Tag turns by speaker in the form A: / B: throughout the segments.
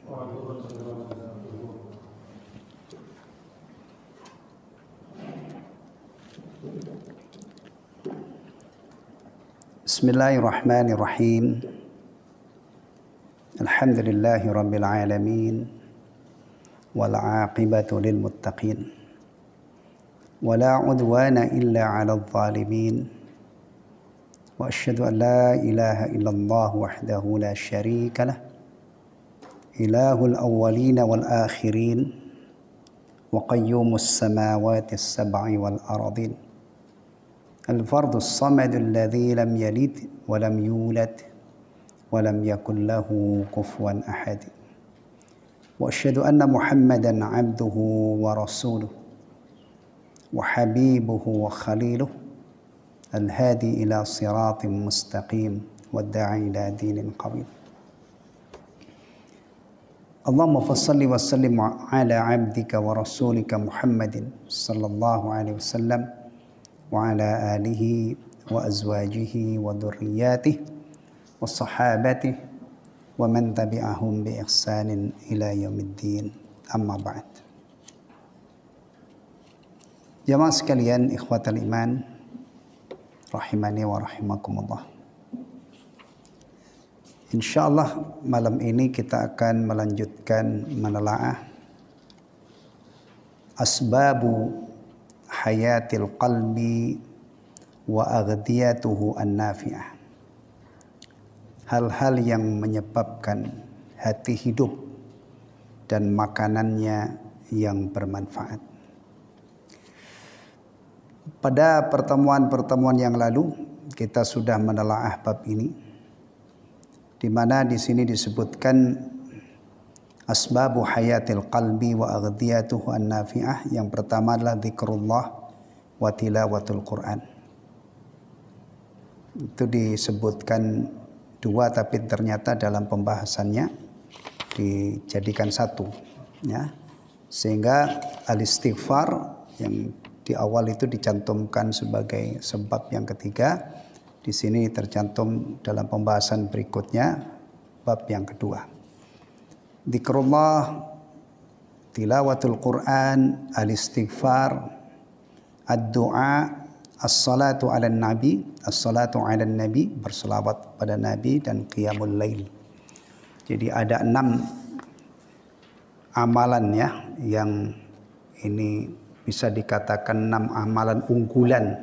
A: Bismillahirrahmanirrahim. Alhamdulillahi rabbil alamin. Wal 'aqibatu lil muttaqin. Wala 'udwana illa 'alal zalimin. Wa asyhadu an la ilaha illallah wahdahu la syarika lah. Ilahul awwalin wal akhirin. Wa qayyumus samawati as-sab'i wal ardin. الفرد الصمد الذي لم يلد ولم يولد ولم يكن له كفوا أحد وأشهد أن محمدا عبده ورسوله وحبيبه وخليله الهادي إلى صراط مستقيم والداعي إلى دين قويم اللهم فصل وسلم على عبدك ورسولك محمد صلى الله عليه وسلم وعلى آله وأزواجه وذرياته وصحابته ومن تبعهم بإحسان إلى يوم الدين أما بعد. Jamaah sekalian, ikhwatal iman rahimani wa rahimakumullah. Insyaallah malam ini kita akan melanjutkan menelaah asbabu hayatil qalbi wa aghdiyatuhu an-nafi'ah. Hal-hal yang menyebabkan hati hidup dan makanannya yang bermanfaat. Pada pertemuan-pertemuan yang lalu kita sudah menelaah bab ini, di mana di sini disebutkan asbabu hayatil qalbi wa aghdiyatuhu an-nafi'ah. Yang pertama adalah zikrullah wa tilawatul Quran. Itu disebutkan dua, tapi ternyata dalam pembahasannya dijadikan satu, ya. Sehingga al-istighfar yang di awal itu dicantumkan sebagai sebab yang ketiga, di sini tercantum dalam pembahasan berikutnya bab yang kedua. Zikrullah, tilawatul Quran, al-istighfar, ad-du'a, as-salatu ala nabi, as-salatu ala nabi, berselawat pada nabi, dan qiyamul lail. Jadi ada 6 amalan, ya, yang ini bisa dikatakan 6 amalan unggulan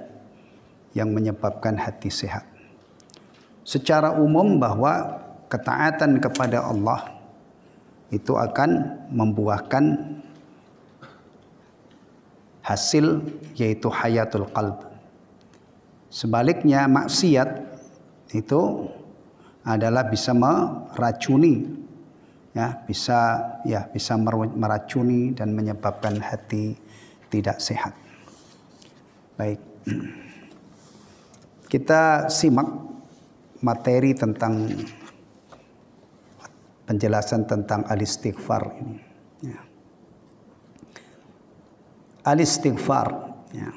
A: yang menyebabkan hati sehat. Secara umum bahwa ketaatan kepada Allah itu akan membuahkan hasil, yaitu hayatul qalb. Sebaliknya maksiat itu adalah bisa meracuni, bisa meracuni dan menyebabkan hati tidak sehat. Baik, kita simak materi tentang penjelasan tentang al-istighfar ini, ya. Al-istighfar, ya.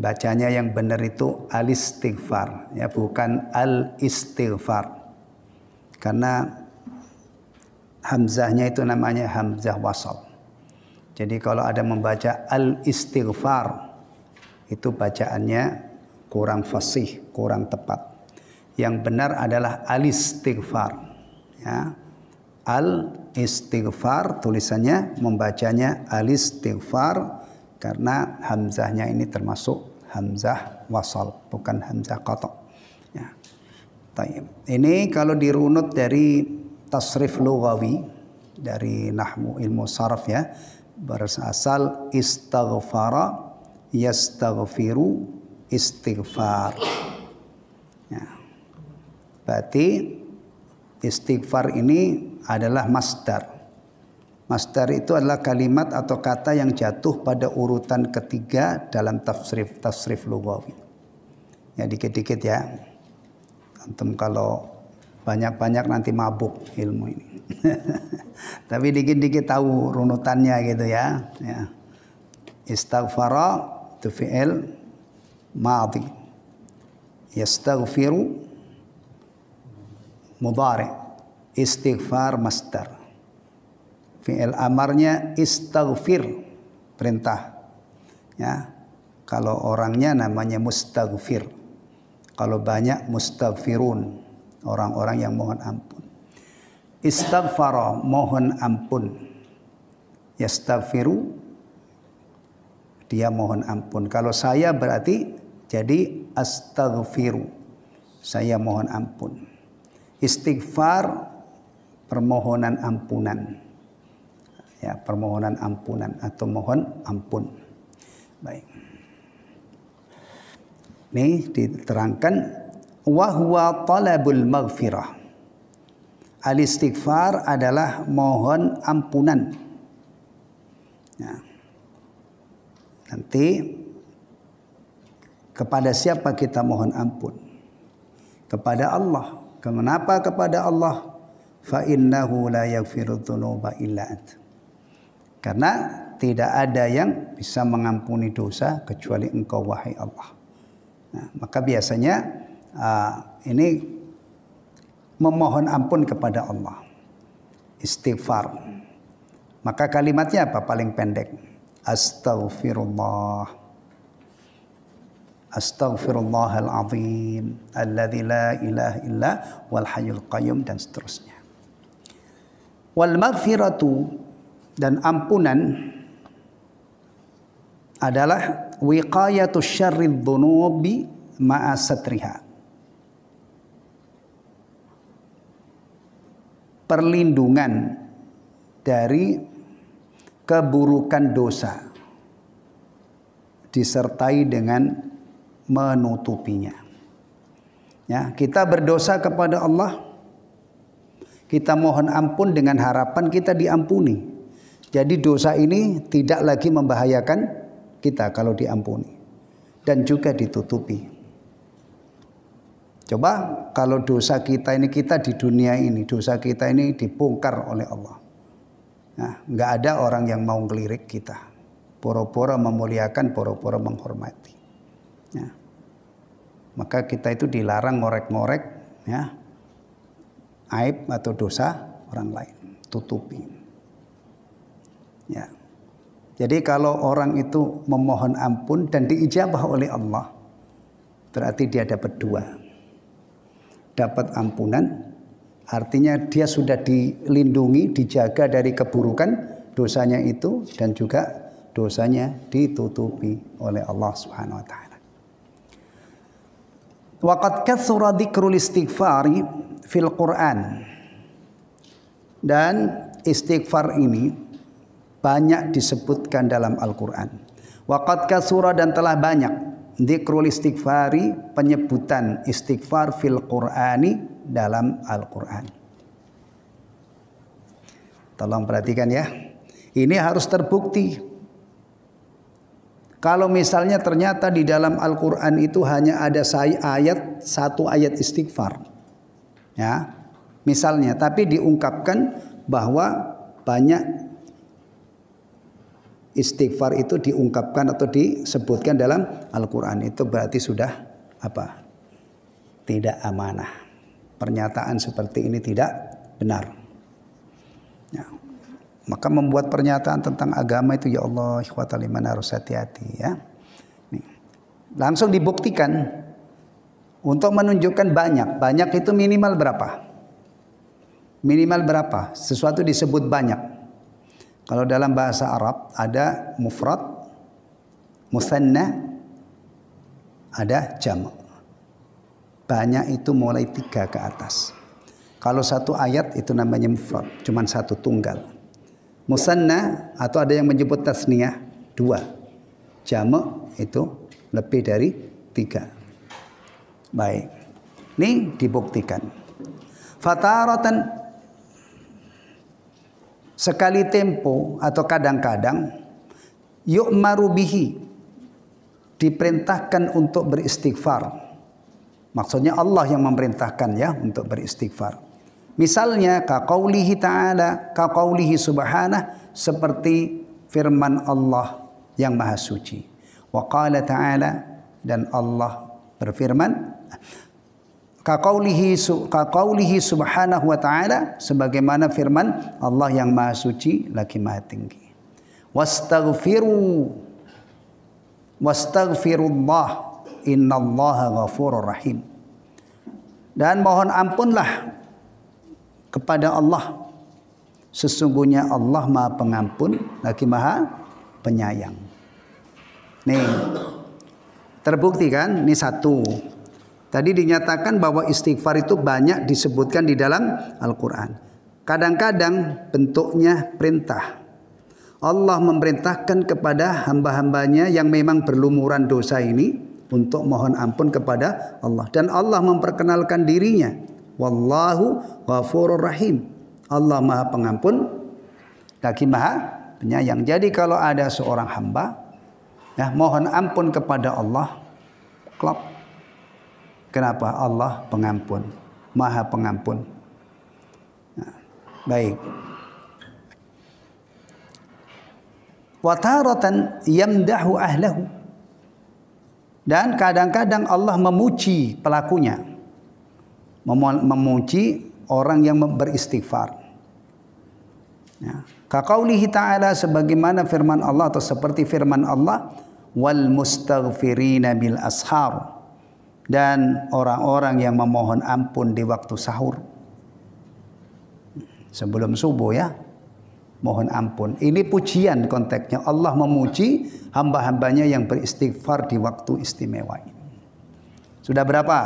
A: Bacanya yang benar itu al-istighfar, ya, bukan al-istighfar. Karena hamzahnya itu namanya hamzah wasal. Jadi kalau ada membaca al-istighfar, itu bacaannya kurang fasih, kurang tepat. Yang benar adalah al-istighfar. Ya, al-istighfar tulisannya, membacanya al-istighfar karena hamzahnya ini termasuk hamzah wasal, bukan hamzah qata'. Ya. Ini kalau dirunut dari tasrif lughawi, dari nahwu ilmu saraf, ya, berasal istaghfara yastaghfiru istighfar. Ya. Berarti istighfar ini adalah masdar. Masdar itu adalah kalimat atau kata yang jatuh pada urutan ketiga dalam tasrif lughawi. Ya, dikit-dikit, ya. Antum kalau banyak-banyak nanti mabuk ilmu ini. Tapi dikit-dikit tahu runutannya gitu, ya. Ya. Istaghfara itu fi'il madhi. Yastaghfiru mudhari. Istighfar masdar. Fi'il amarnya istaghfir, perintah. Ya. Kalau orangnya namanya mustaghfir. Kalau banyak mustaghfirun, orang-orang yang mohon ampun. Istaghfara, mohon ampun. Yastaghfiru, dia mohon ampun. Kalau saya berarti jadi astaghfiru, saya mohon ampun. Istighfar, permohonan ampunan. Ya, permohonan ampunan atau mohon ampun. Baik. Ini diterangkan wa huwa talabul maghfirah. Al-istighfar adalah mohon ampunan. Ya. Nanti kepada siapa kita mohon ampun? Kepada Allah. Kenapa kepada Allah? Fa innahu la yaghfiru dzunuba illa ant. Karena tidak ada yang bisa mengampuni dosa kecuali Engkau wahai Allah. Nah, maka biasanya ini memohon ampun kepada Allah. Istighfar. Maka kalimatnya apa? Paling pendek. Astaghfirullah. Astaghfirullahal azim alladzi la ilaha illa wal hayyul qayyum, dan seterusnya. Wal maghfiratu, dan ampunan adalah wiqayatu syarrid dzunubi ma'a satriha. Perlindungan dari keburukan dosa disertai dengan menutupinya. Ya, kita berdosa kepada Allah, kita mohon ampun dengan harapan kita diampuni. Jadi dosa ini tidak lagi membahayakan kita kalau diampuni dan juga ditutupi. Coba kalau dosa kita ini, kita di dunia ini, dosa kita ini dibongkar oleh Allah. Nah, nggak ada orang yang mau ngelirik kita. Pura-pura memuliakan, pura-pura menghormati. Ya. Maka kita itu dilarang ngorek-ngorek ya, aib atau dosa orang lain, tutupi. Ya. Jadi kalau orang itu memohon ampun dan diijabah oleh Allah, berarti dia dapat dua. Dapat ampunan, artinya dia sudah dilindungi, dijaga dari keburukan dosanya itu, dan juga dosanya ditutupi oleh Allah Subhanahu wa taala. Waqad katsura dzikrul istighfari fil Qur'an. Dan istighfar ini banyak disebutkan dalam Al-Qur'an. Waqad katsura, dan telah banyak dzikrul istighfari, penyebutan istighfar fil Qur'ani, dalam Al-Qur'an. Tolong perhatikan ya. Ini harus terbukti. Kalau misalnya ternyata di dalam Al-Quran itu hanya ada satu ayat istighfar, ya, misalnya, tapi diungkapkan bahwa banyak istighfar itu diungkapkan atau disebutkan dalam Al-Quran, itu berarti sudah apa? Tidak amanah. Pernyataan seperti ini tidak benar. Ya. Maka membuat pernyataan tentang agama itu, ya Allah, ikhwatal iman, harus hati-hati ya. Nih. Langsung dibuktikan untuk menunjukkan banyak. Banyak itu minimal berapa? Minimal berapa? Sesuatu disebut banyak. Kalau dalam bahasa Arab ada mufrad, musanna, ada jam'. Banyak itu mulai 3 ke atas. Kalau satu ayat itu namanya mufrad, cuman satu, tunggal. Musanna atau ada yang menyebut tasniyah 2. Jama' itu lebih dari 3. Baik. Ini dibuktikan. Fataratan, sekali tempo atau kadang-kadang, yu'maru bihi, diperintahkan untuk beristighfar. Maksudnya Allah yang memerintahkan ya untuk beristighfar. Misalnya kaqaulihi ta'ala, kaqaulihi subhanah, seperti firman Allah yang maha suci. Wa qala ta'ala, dan Allah berfirman, Kaqaulihi subhanahu wa ta'ala, sebagaimana firman Allah yang maha suci lagi maha tinggi. Wastaghfirullah innallaha ghafurur rahim. Dan mohon ampunlah kepada Allah, sesungguhnya Allah maha pengampun lagi maha penyayang. Nih, terbukti kan? Ini satu. Tadi dinyatakan bahwa istighfar itu banyak disebutkan di dalam Al-Quran. Kadang-kadang bentuknya perintah. Allah memerintahkan kepada hamba-hambanya yang memang berlumuran dosa ini untuk mohon ampun kepada Allah. Dan Allah memperkenalkan dirinya. Wallahu ghafurur rahim. Allah maha pengampun lagi maha penyayang. Jadi kalau ada seorang hamba ya mohon ampun kepada Allah, klop. Kenapa? Allah pengampun, maha pengampun. Nah, baik. Wa taratan yamdahu ahlahu. Dan kadang-kadang Allah memuji pelakunya. Memuji orang yang beristighfar. Ya. Kaqaulihi ta'ala, sebagaimana firman Allah atau seperti firman Allah, wal mustaghfirina bil ashar. Dan orang-orang yang memohon ampun di waktu sahur. Sebelum subuh ya. Mohon ampun. Ini pujian konteksnya. Allah memuji hamba-hambanya yang beristighfar di waktu istimewa ini. Sudah berapa?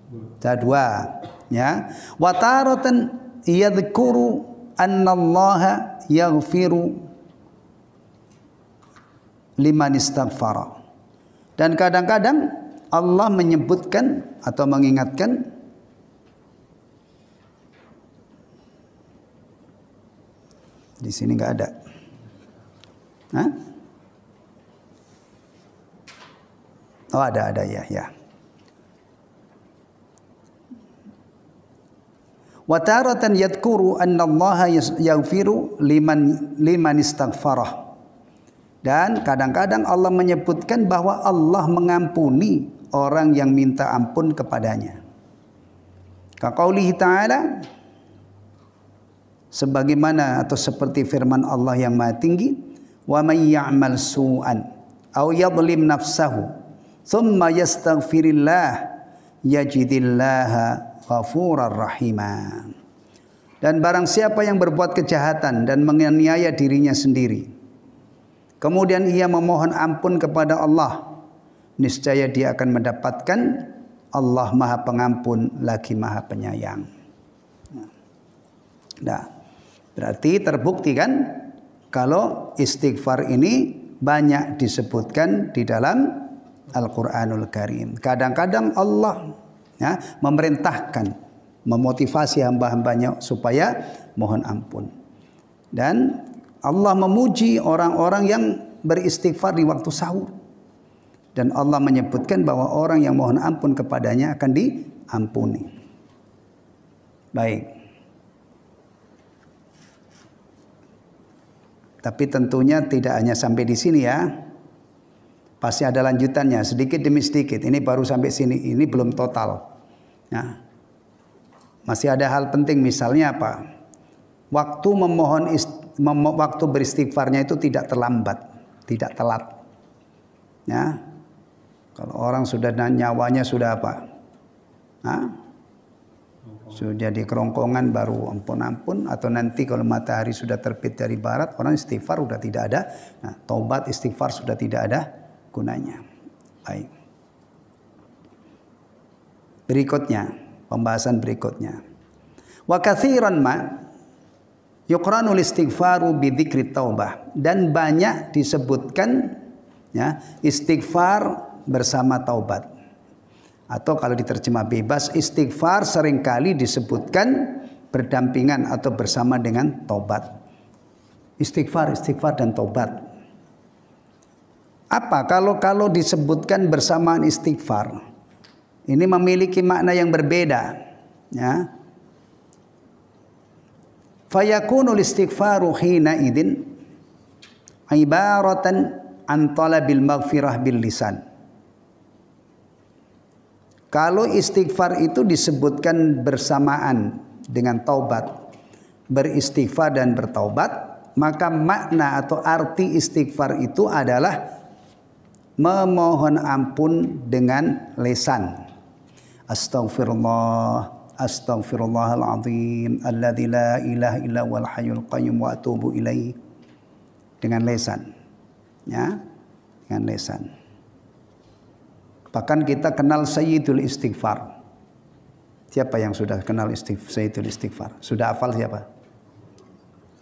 A: Sudah 2. Ya. Wa taratan yadhkuru annallaha yaghfiru liman istaghfara. Dan kadang-kadang Allah menyebutkan atau mengingatkan di sini nggak ada. Hah? Oh ada ya. Wa taratan yadhkuru annallaha yaghfiru liman istaghfarah. Dan kadang-kadang Allah menyebutkan bahwa Allah mengampuni orang yang minta ampun kepadanya. Kaqaulihi ta'ala, sebagaimana atau seperti firman Allah yang maha tinggi, wa may ya'mal su'an aw yadhlim nafsahu thumma yastaghfirillah yajidillaha ghafurar rahima. Dan barang siapa yang berbuat kejahatan dan menganiaya dirinya sendiri, kemudian ia memohon ampun kepada Allah, niscaya dia akan mendapatkan Allah maha pengampun lagi maha penyayang. Nah, berarti terbukti kan kalau istighfar ini banyak disebutkan di dalam Al-Quranul Karim. Kadang-kadang Allah ya, memerintahkan, memotivasi hamba-hambanya supaya mohon ampun. Dan Allah memuji orang-orang yang beristighfar di waktu sahur. Dan Allah menyebutkan bahwa orang yang mohon ampun kepadanya akan diampuni. Baik. Tapi tentunya tidak hanya sampai di sini ya. Pasti ada lanjutannya sedikit demi sedikit. Ini baru sampai sini, ini belum total. Ya. Masih ada hal penting, misalnya apa? Waktu waktu beristighfarnya itu tidak terlambat, tidak telat. Ya. Kalau orang sudah nyawanya sudah apa? Hah? Sudah di kerongkongan baru ampun-ampun, atau nanti kalau matahari sudah terbit dari barat orang istighfar sudah tidak ada. Nah, taubat istighfar sudah tidak ada gunanya. Baik. Berikutnya, pembahasan berikutnya. Wa katsiran ma yuqranul istighfaru bi dzikri taubah, dan banyak disebutkan ya istighfar bersama taubat. Atau kalau diterjemah bebas, istighfar seringkali disebutkan berdampingan atau bersama dengan taubat. Istighfar dan taubat. Apa kalau disebutkan bersamaan istighfar? Ini memiliki makna yang berbeda, ya. Fayakunul istighfaru hina idin ibaratan an talabil maghfirah bil lisan. Kalau istighfar itu disebutkan bersamaan dengan taubat, beristighfar dan bertaubat, maka makna atau arti istighfar itu adalah memohon ampun dengan lisan. Astaghfirullah, astaghfirullahaladzim, alladzi la ilaha illa huwal hayyul qayyum wa atubu ilaih. Dengan lisan. Ya, dengan lisan. Bahkan kita kenal Sayyidul Istighfar. Siapa yang sudah kenal Sayyidul Istighfar? Sudah hafal siapa?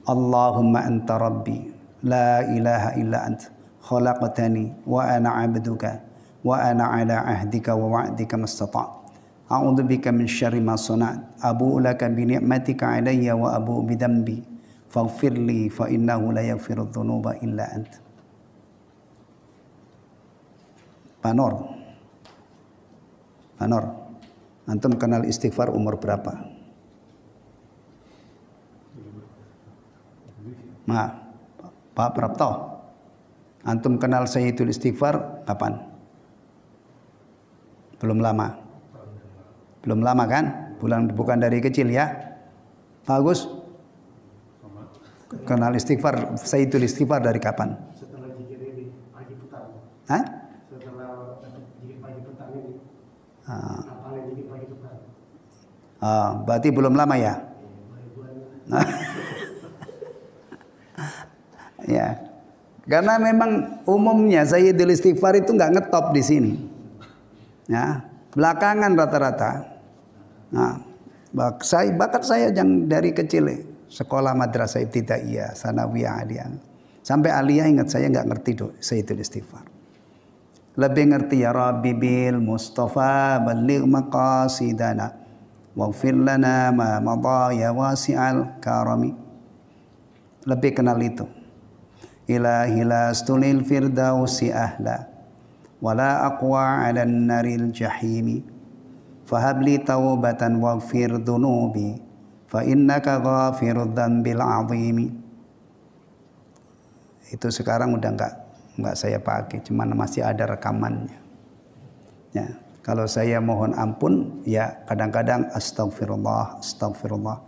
A: Allahumma anta rabbi, la ilaha illa anta, khalaqtani wa ana abduka, wa ana ala ahdika wa wa'dika mastata'. A'udzu bika min syarri ma sana'tu, abu'u laka bi ni'matika 'alayya wa abu'u bi dhanbi, faghfirli fa innahu la yaghfiru dzunuba illa anta. Panor, antum kenal istighfar umur berapa? Pak Prapto, antum kenal Sayyidul Istighfar kapan? Belum lama. Belum lama kan? Bukan dari kecil ya. Bagus. Kenal istighfar, Sayyidul Istighfar dari kapan?
B: Setelah zikir ini pagi petang.
A: Hah?
B: Setelah zikir pagi petang ini. Apalagi zikir pagi petang.
A: Berarti belum lama ya? Ya, karena memang umumnya Sayyidul Istighfar itu nggak ngetop di sini. Ya, belakangan rata-rata. Nah, bakat saya yang dari kecil sekolah madrasah ibtidaiyah, sanawiyah, aliyah. Sampai aliyah ingat saya nggak ngerti Sayyidul Istighfar. Lebih ngerti ya Rabbi bil Mustafa baligh maqasidana waghfir lana ma madha ya wasi'al karami. Lebih kenal itu. Ilahi lastulil firdausi ahla wala aqwa 'alan naril jahimi fahabli taubatan waghfir dhunubi fa innaka ghafirudz dzambil 'azimi. Itu sekarang udah enggak saya pakai, cuman masih ada rekamannya. Ya, kalau saya mohon ampun ya kadang-kadang astagfirullah, astagfirullah.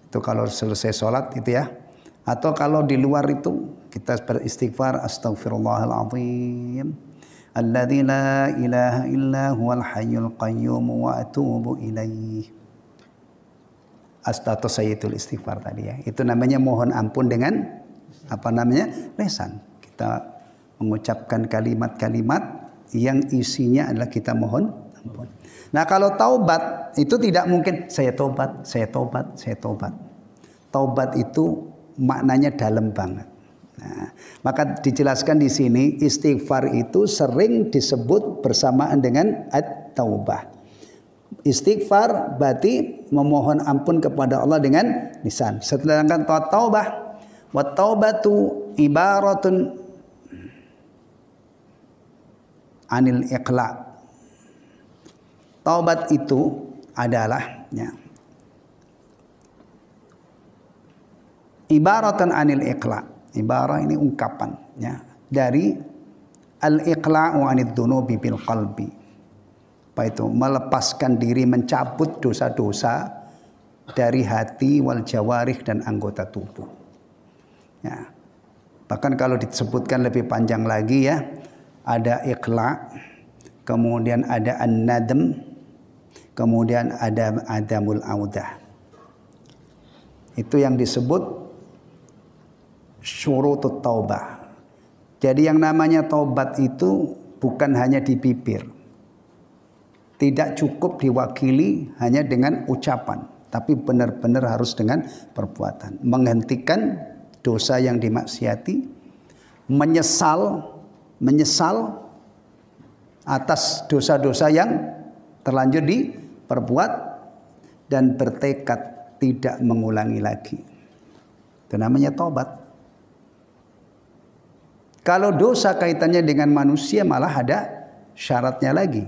A: Itu kalau selesai sholat itu ya. Atau kalau di luar itu kita beristighfar astaghfirullahaladzim alladzi la ilaha illa huwal hayyul qayyum wa atubu ilaih. Atau Sayyidul Istighfar tadi ya. Itu namanya mohon ampun dengan apa namanya? Lisan. Kita mengucapkan kalimat-kalimat yang isinya adalah kita mohon ampun. Nah, kalau taubat itu tidak mungkin saya tobat, saya tobat, saya tobat. Taubat itu maknanya dalam banget. Nah, maka dijelaskan di sini istighfar itu sering disebut bersamaan dengan at-taubah. Istighfar berarti memohon ampun kepada Allah dengan lisan. Sedangkan taubah, wa taubatu ibaratun anil iqla. Taubat itu adalah ya, ibaratan anil iqla. Ibarah ini ungkapan ya, dari al-iqla'u anid dunubi bil qalbi. Apa itu? Melepaskan diri, mencabut dosa-dosa dari hati wal jawarih dan anggota tubuh. Ya. Bahkan kalau disebutkan lebih panjang lagi ya, ada iqla', kemudian ada an-nadm, kemudian ada adamul audah. Itu yang disebut syurutut taubah. Jadi yang namanya taubat itu bukan hanya di bibir. Tidak cukup diwakili hanya dengan ucapan, tapi benar-benar harus dengan perbuatan. Menghentikan dosa yang dimaksiati, menyesal atas dosa-dosa yang terlanjur diperbuat dan bertekad tidak mengulangi lagi. Itu namanya taubat. Kalau dosa kaitannya dengan manusia malah ada syaratnya lagi,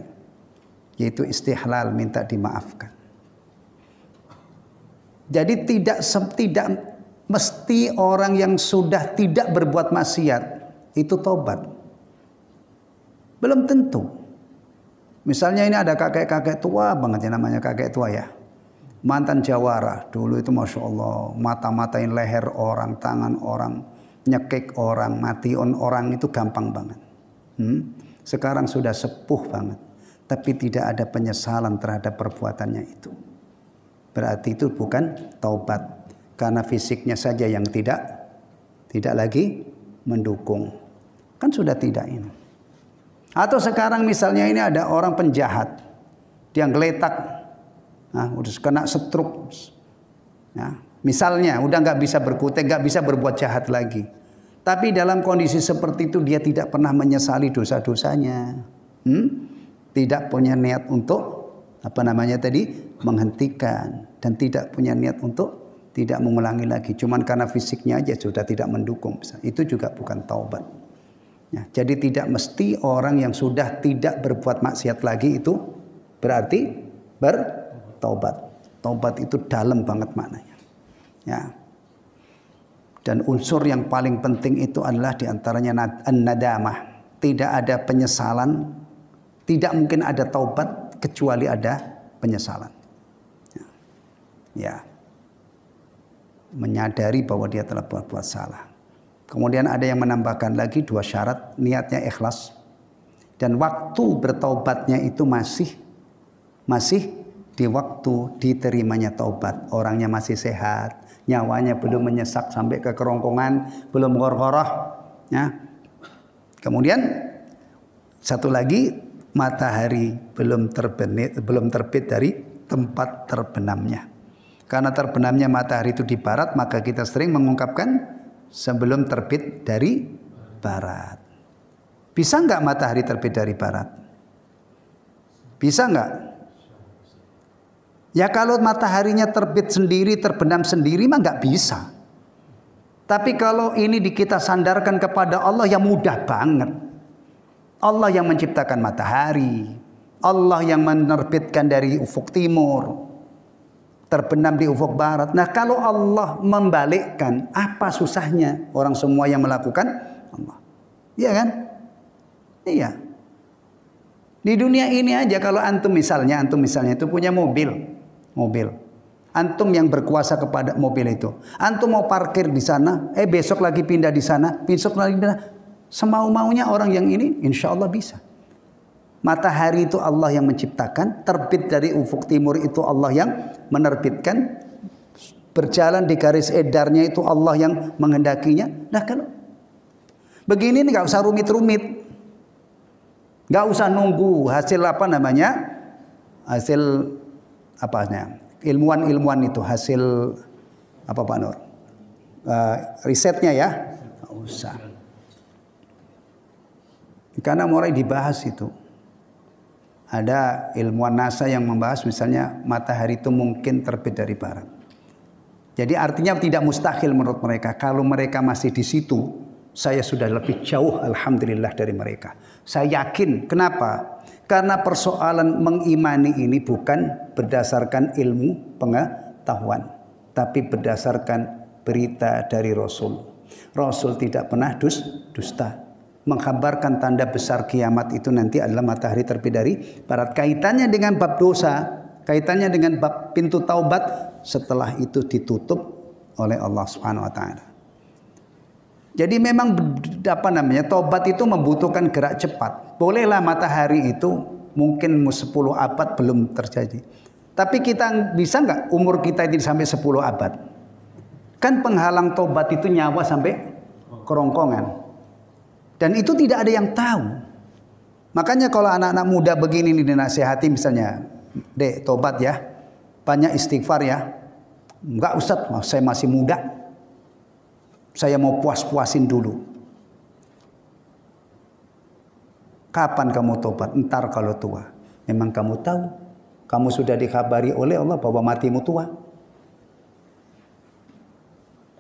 A: yaitu istihlal, minta dimaafkan. Jadi tidak mesti orang yang sudah tidak berbuat maksiat itu tobat. Belum tentu. Misalnya ini ada kakek-kakek tua banget ya, namanya kakek tua ya. Mantan jawara. Dulu itu Masya Allah, mata-matain leher orang, tangan orang, nyekik orang, mation orang itu gampang banget. Sekarang sudah sepuh banget. Tapi tidak ada penyesalan terhadap perbuatannya itu. Berarti itu bukan taubat. Karena fisiknya saja yang tidak lagi mendukung. Kan sudah tidak ini. Atau sekarang misalnya ini ada orang penjahat. Dia geletak. Nah, udah kena stroke. Nah, misalnya udah nggak bisa berkutik, nggak bisa berbuat jahat lagi. Tapi dalam kondisi seperti itu dia tidak pernah menyesali dosa-dosanya. Tidak punya niat untuk menghentikan, dan tidak punya niat untuk tidak mengulangi lagi. Cuman karena fisiknya aja sudah tidak mendukung. Itu juga bukan taubat. Ya, jadi tidak mesti orang yang sudah tidak berbuat maksiat lagi itu berarti bertaubat. Taubat itu dalam banget maknanya. Ya. Dan unsur yang paling penting itu adalah diantaranya an-nadamah. Tidak ada penyesalan. Tidak mungkin ada taubat kecuali ada penyesalan. Ya. Menyadari bahwa dia telah berbuat salah. Kemudian ada yang menambahkan lagi 2 syarat, niatnya ikhlas. Dan waktu bertaubatnya itu masih di waktu diterimanya taubat. Orangnya masih sehat, nyawanya belum menyesak sampai ke kerongkongan, belum gorgoroh. Ya. Kemudian satu lagi, matahari belum terbit dari tempat terbenamnya. Karena terbenamnya matahari itu di barat, maka kita sering mengungkapkan sebelum terbit dari barat. Bisa nggak matahari terbit dari barat? Bisa nggak? Ya kalau mataharinya terbit sendiri, terbenam sendiri mah nggak bisa. Tapi kalau ini kita sandarkan kepada Allah, yang mudah banget. Allah yang menciptakan matahari, Allah yang menerbitkan dari ufuk timur, terbenam di ufuk barat. Nah kalau Allah membalikkan, apa susahnya orang semua yang melakukan Allah? Iya kan? Iya. Di dunia ini aja kalau antum misalnya itu punya mobil. Antum yang berkuasa kepada mobil itu. Antum mau parkir di sana, besok lagi pindah di sana, besok lagi pindah. Semau-maunya orang yang ini insya Allah bisa. Matahari itu Allah yang menciptakan, terbit dari ufuk timur itu Allah yang menerbitkan, berjalan di garis edarnya itu Allah yang menghendakinya. Nah kalau begini nggak usah rumit-rumit, nggak usah nunggu hasil ilmuwan itu hasil apa Pak Nur, risetnya ya, nggak usah. Karena mulai dibahas itu. Ada ilmuwan NASA yang membahas misalnya matahari itu mungkin terbit dari barat. Jadi artinya tidak mustahil menurut mereka. Kalau mereka masih di situ, saya sudah lebih jauh alhamdulillah dari mereka. Saya yakin. Kenapa? Karena persoalan mengimani ini bukan berdasarkan ilmu pengetahuan, tapi berdasarkan berita dari Rasul. Rasul tidak pernah dusta. Mengkabarkan tanda besar kiamat itu nanti adalah matahari terbit dari barat. Kaitannya dengan bab dosa, kaitannya dengan bab pintu taubat, setelah itu ditutup oleh Allah Subhanahu wa taala. Jadi memang taubat itu membutuhkan gerak cepat. Bolehlah matahari itu mungkin 10 abad belum terjadi. Tapi kita bisa nggak umur kita ini sampai 10 abad? Kan penghalang taubat itu nyawa sampai kerongkongan. Dan itu tidak ada yang tahu. Makanya kalau anak-anak muda begini dinasihati misalnya, Dek, tobat ya, banyak istighfar ya. Enggak Ustaz, saya masih muda. Saya mau puas-puasin dulu. Kapan kamu tobat? Entar kalau tua. Memang kamu tahu? Kamu sudah dikabari oleh Allah bahwa matimu tua.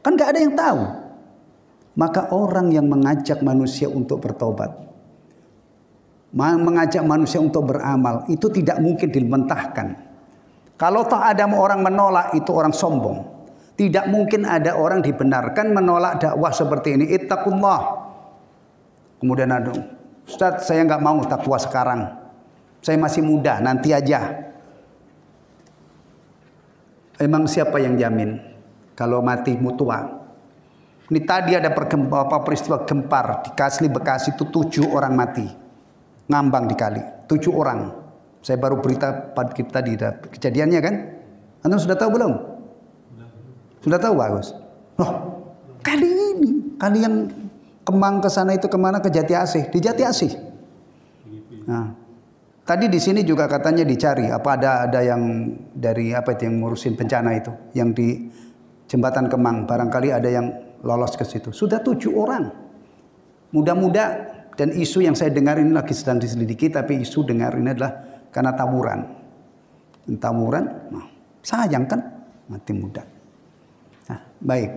A: Kan enggak ada yang tahu. Maka orang yang mengajak manusia untuk bertobat, mengajak manusia untuk beramal, itu tidak mungkin dimentahkan. Kalau toh ada orang menolak, itu orang sombong. Tidak mungkin ada orang dibenarkan menolak dakwah seperti ini. Ittaqullah. Kemudian ada, Ustaz saya nggak mau takwa sekarang. Saya masih muda, nanti aja. Emang siapa yang jamin kalau mati tua? Ini tadi ada peristiwa gempar di Kasli Bekasi itu 7 orang mati. Ngambang di kali, 7 orang. Saya baru berita pagi tadi kejadiannya kan? Anda sudah tahu belum? Sudah tahu bagus. Loh, kali yang Kemang ke sana itu kemana? Ke Jati Asih, di Jati Asih. Nah, tadi di sini juga katanya dicari apa ada yang dari apa itu yang ngurusin bencana itu, yang di Jembatan Kemang, barangkali ada yang lolos ke situ. Sudah 7 orang. Muda-muda, dan isu yang saya dengar ini lagi sedang diselidiki, tapi isu dengar ini adalah karena tawuran. Tawuran, nah, sayang kan mati muda. Nah, baik.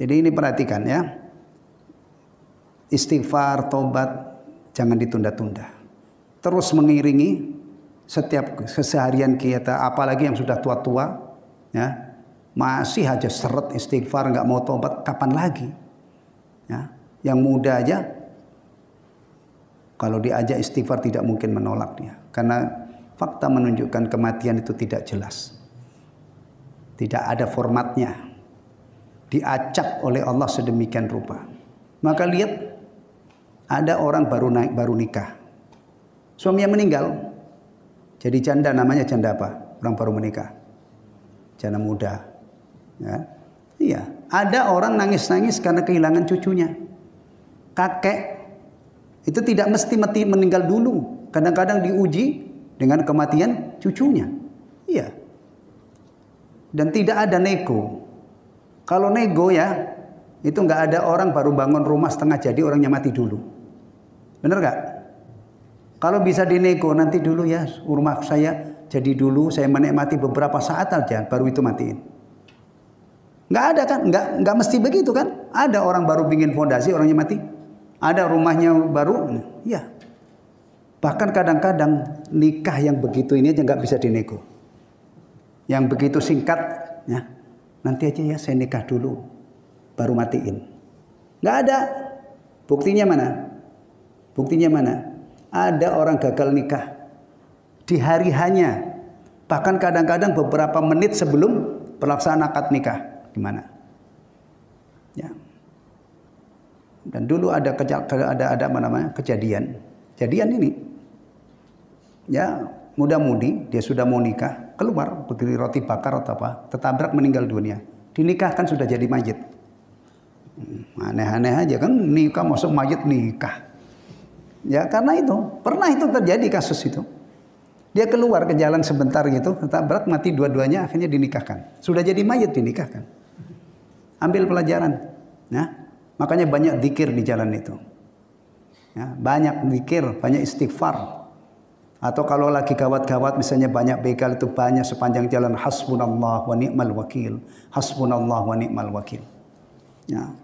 A: Jadi ini perhatikan ya. Istighfar, tobat, jangan ditunda-tunda. Terus mengiringi setiap keseharian kita, apalagi yang sudah tua-tua, ya, masih aja seret istighfar, nggak mau tobat, kapan lagi? Ya, yang muda aja, kalau diajak istighfar tidak mungkin menolak dia, karena fakta menunjukkan kematian itu tidak jelas, tidak ada formatnya, diacak oleh Allah sedemikian rupa. Maka lihat, ada orang baru nikah. Suaminya meninggal. Jadi janda, namanya janda apa? Orang baru menikah. Janda muda. Ya. Iya. Ada orang nangis-nangis karena kehilangan cucunya. Kakek. Itu tidak mesti meninggal dulu. Kadang-kadang diuji dengan kematian cucunya. Iya. Dan tidak ada nego. Kalau nego ya, itu nggak ada orang baru bangun rumah setengah jadi orangnya mati dulu. Benar nggak? Kalau bisa dinego, nanti dulu ya rumah saya jadi dulu, saya menikmati beberapa saat aja, baru itu matiin. Nggak ada kan? Nggak mesti begitu kan? Ada orang baru bikin fondasi, orangnya mati. Ada rumahnya baru, ya. Bahkan kadang-kadang nikah yang begitu ini aja nggak bisa dinego. Yang begitu singkat, ya. Nanti aja ya saya nikah dulu, baru matiin. Nggak ada. Buktinya mana? Buktinya mana? Ada orang gagal nikah di hari hanya, bahkan kadang-kadang beberapa menit sebelum pelaksanaan akad nikah. Gimana? Ya. Dan dulu ada apa namanya? Kejadian ini. Ya, muda-mudi dia sudah mau nikah, keluar beli roti bakar atau apa, tertabrak meninggal dunia. Dinikahkan sudah jadi mayit. Aneh-aneh aja kan, nikah masuk mayit nikah. Ya karena itu, pernah itu terjadi kasus itu. Dia keluar ke jalan sebentar gitu, ketabrak mati dua-duanya, akhirnya dinikahkan. Sudah jadi mayit dinikahkan. Ambil pelajaran. Ya. Makanya banyak zikir di jalan itu. Ya, banyak zikir, banyak istighfar. Atau kalau lagi gawat-gawat misalnya banyak begal itu banyak sepanjang jalan hasbunallah wa ni'mal wakil. Hasbunallah wa ni'mal wakil. Ya.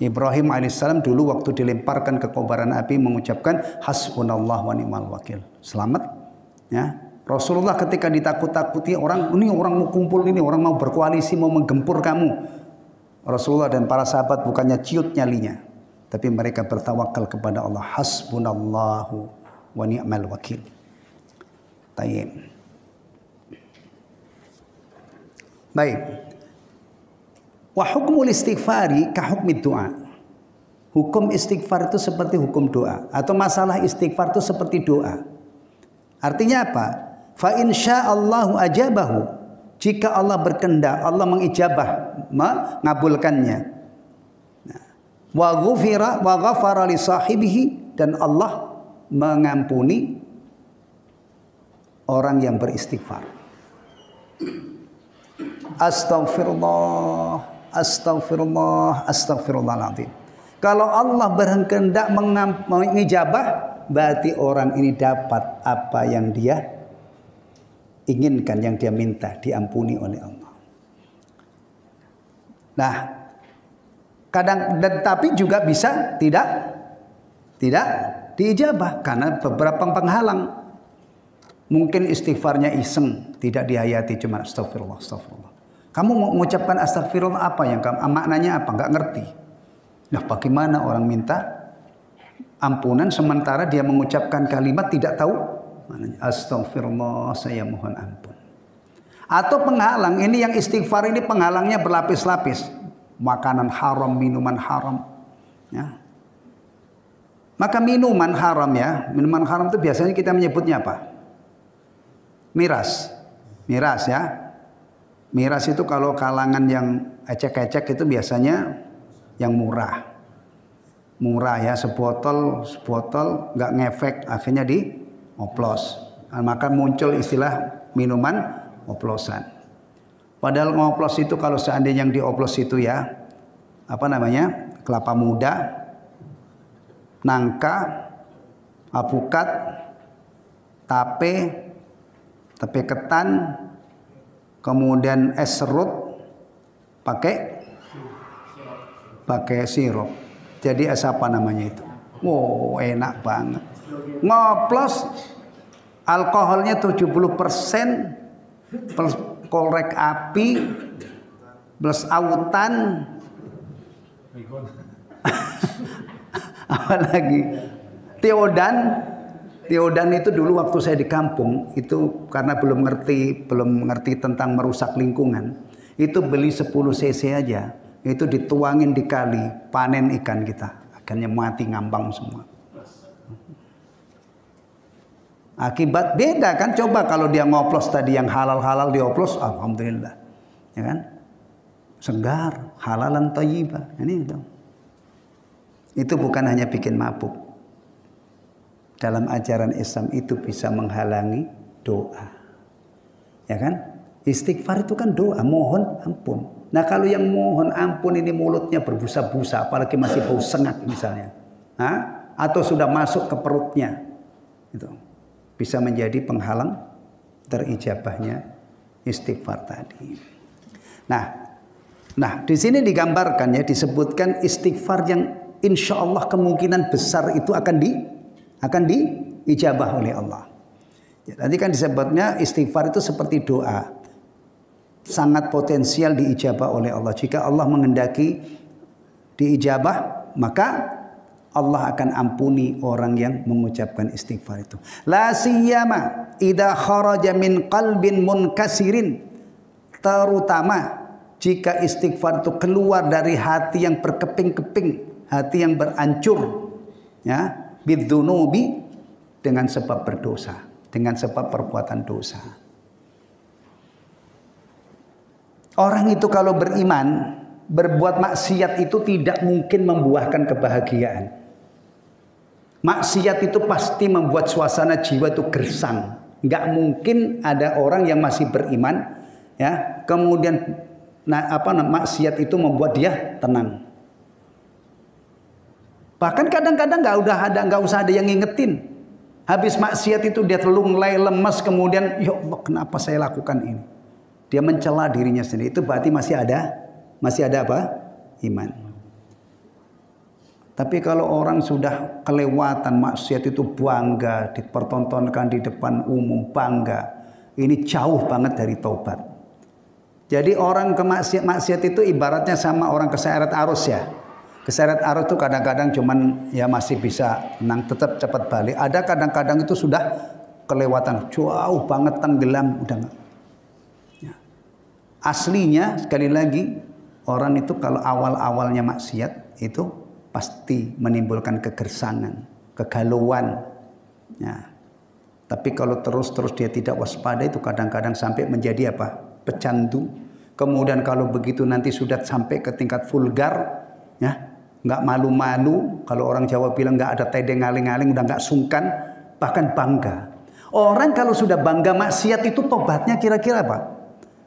A: Ibrahim alaihissalam dulu waktu dilemparkan ke kobaran api mengucapkan hasbunallah wa ni'mal wakil. Selamat. Ya. Rasulullah ketika ditakut-takuti orang mau kumpul ini, orang mau berkoalisi, mau menggempur kamu. Rasulullah dan para sahabat bukannya ciut nyalinya, tapi mereka bertawakal kepada Allah. Hasbunallahu wa ni'mal wakil. Tayyib. Baik. Wa hukmul istighfari ka hukmid doa. Hukum istighfar itu seperti hukum doa, atau masalah istighfar itu seperti doa. Artinya apa? Fa insyaallahu ajabahu. Jika Allah berkehendak, Allah mengijabah, mengabulkannya. Wa ghafara li sahibihi, dan Allah mengampuni orang yang beristighfar. Astaghfirullah, astaghfirullah, astaghfirullahaladzim. Kalau Allah berkehendak mengijabah, berarti orang ini dapat apa yang dia inginkan, yang dia minta, diampuni oleh Allah. Nah, tapi juga bisa tidak diijabah karena beberapa penghalang. Mungkin istighfarnya iseng, tidak dihayati, cuma astagfirullah, astagfirullah. Kamu mau mengucapkan astagfirullah apa yang maknanya apa? Enggak ngerti. Nah, bagaimana orang minta ampunan sementara dia mengucapkan kalimat tidak tahu Astagfirullah, saya mohon ampun. Atau penghalang, ini yang istighfar ini penghalangnya berlapis-lapis. Makanan haram, minuman haram. Ya. Maka minuman haram ya, minuman haram itu biasanya kita menyebutnya apa? Miras. Miras ya. Miras itu kalau kalangan yang ecek-ecek itu biasanya yang murah. Murah ya, sebotol nggak ngefek, akhirnya dioplos. Nah, maka muncul istilah minuman oplosan. Padahal ngoplos itu kalau seandainya yang dioplos itu ya apa namanya, kelapa muda, nangka, apukat, tape ketan, kemudian es serut, pakai sirup. Jadi es apa namanya itu? Wow, enak banget. Ngoplos alkoholnya 70%, plus korek api, plus autan, apa lagi? Tiodan itu dulu waktu saya di kampung itu karena belum ngerti tentang merusak lingkungan, itu beli 10 cc aja, itu dituangin di kali, panen ikan kita, akhirnya mati ngambang semua. Akibat beda kan, coba kalau dia ngoplos tadi yang halal dioplos, alhamdulillah, ya kan, segar, halalan thayyibah. Ini itu bukan hanya bikin mabuk. Dalam ajaran Islam itu bisa menghalangi doa, ya kan? Istighfar itu kan doa, mohon ampun. Nah kalau yang mohon ampun ini mulutnya berbusa-busa, apalagi masih bau sengat misalnya, atau sudah masuk ke perutnya, itu bisa menjadi penghalang terijabahnya istighfar tadi. Nah di sini digambarkan ya, disebutkan istighfar yang insya Allah kemungkinan besar itu akan diijabah oleh Allah. Ya, tadi kan disebutnya istighfar itu seperti doa, sangat potensial diijabah oleh Allah. Jika Allah menghendaki diijabah, maka Allah akan ampuni orang yang mengucapkan istighfar itu. La siyama idza kharaja min qalbin munkasirin, terutama jika istighfar itu keluar dari hati yang berkeping-keping, hati yang berancur, ya, bidzunubi, dengan sebab berdosa, dengan sebab perbuatan dosa. Orang itu kalau beriman, berbuat maksiat itu tidak mungkin membuahkan kebahagiaan. Maksiat itu pasti membuat suasana jiwa itu gersang. Nggak mungkin ada orang yang masih beriman, ya, kemudian maksiat itu membuat dia tenang. Bahkan kadang-kadang nggak usah ada yang ngingetin. Habis maksiat itu dia lunglai, lemas, kemudian ya Allah, kenapa saya lakukan ini? Dia mencela dirinya sendiri. Itu berarti masih ada apa? Iman. Tapi kalau orang sudah kelewatan maksiat itu bangga, dipertontonkan di depan umum, bangga, ini jauh banget dari taubat. Jadi orang ke maksiat itu ibaratnya sama orang keseret arus ya. Keseret arus itu kadang-kadang cuman ya masih bisa tenang, tetap cepat balik. Ada kadang-kadang itu sudah kelewatan, jauh banget tenggelam, udah enggak. Ya. Aslinya sekali lagi, orang itu kalau awal-awalnya maksiat itu pasti menimbulkan kegersangan, kegalauan. Ya. Tapi kalau terus-terus dia tidak waspada itu kadang-kadang sampai menjadi apa? Pecandu. Kemudian kalau begitu nanti sudah sampai ke tingkat vulgar, ya, nggak malu-malu. Kalau orang Jawa bilang nggak ada tedeng ngaling-ngaling, udah nggak sungkan, bahkan bangga. Orang kalau sudah bangga maksiat itu tobatnya kira-kira apa?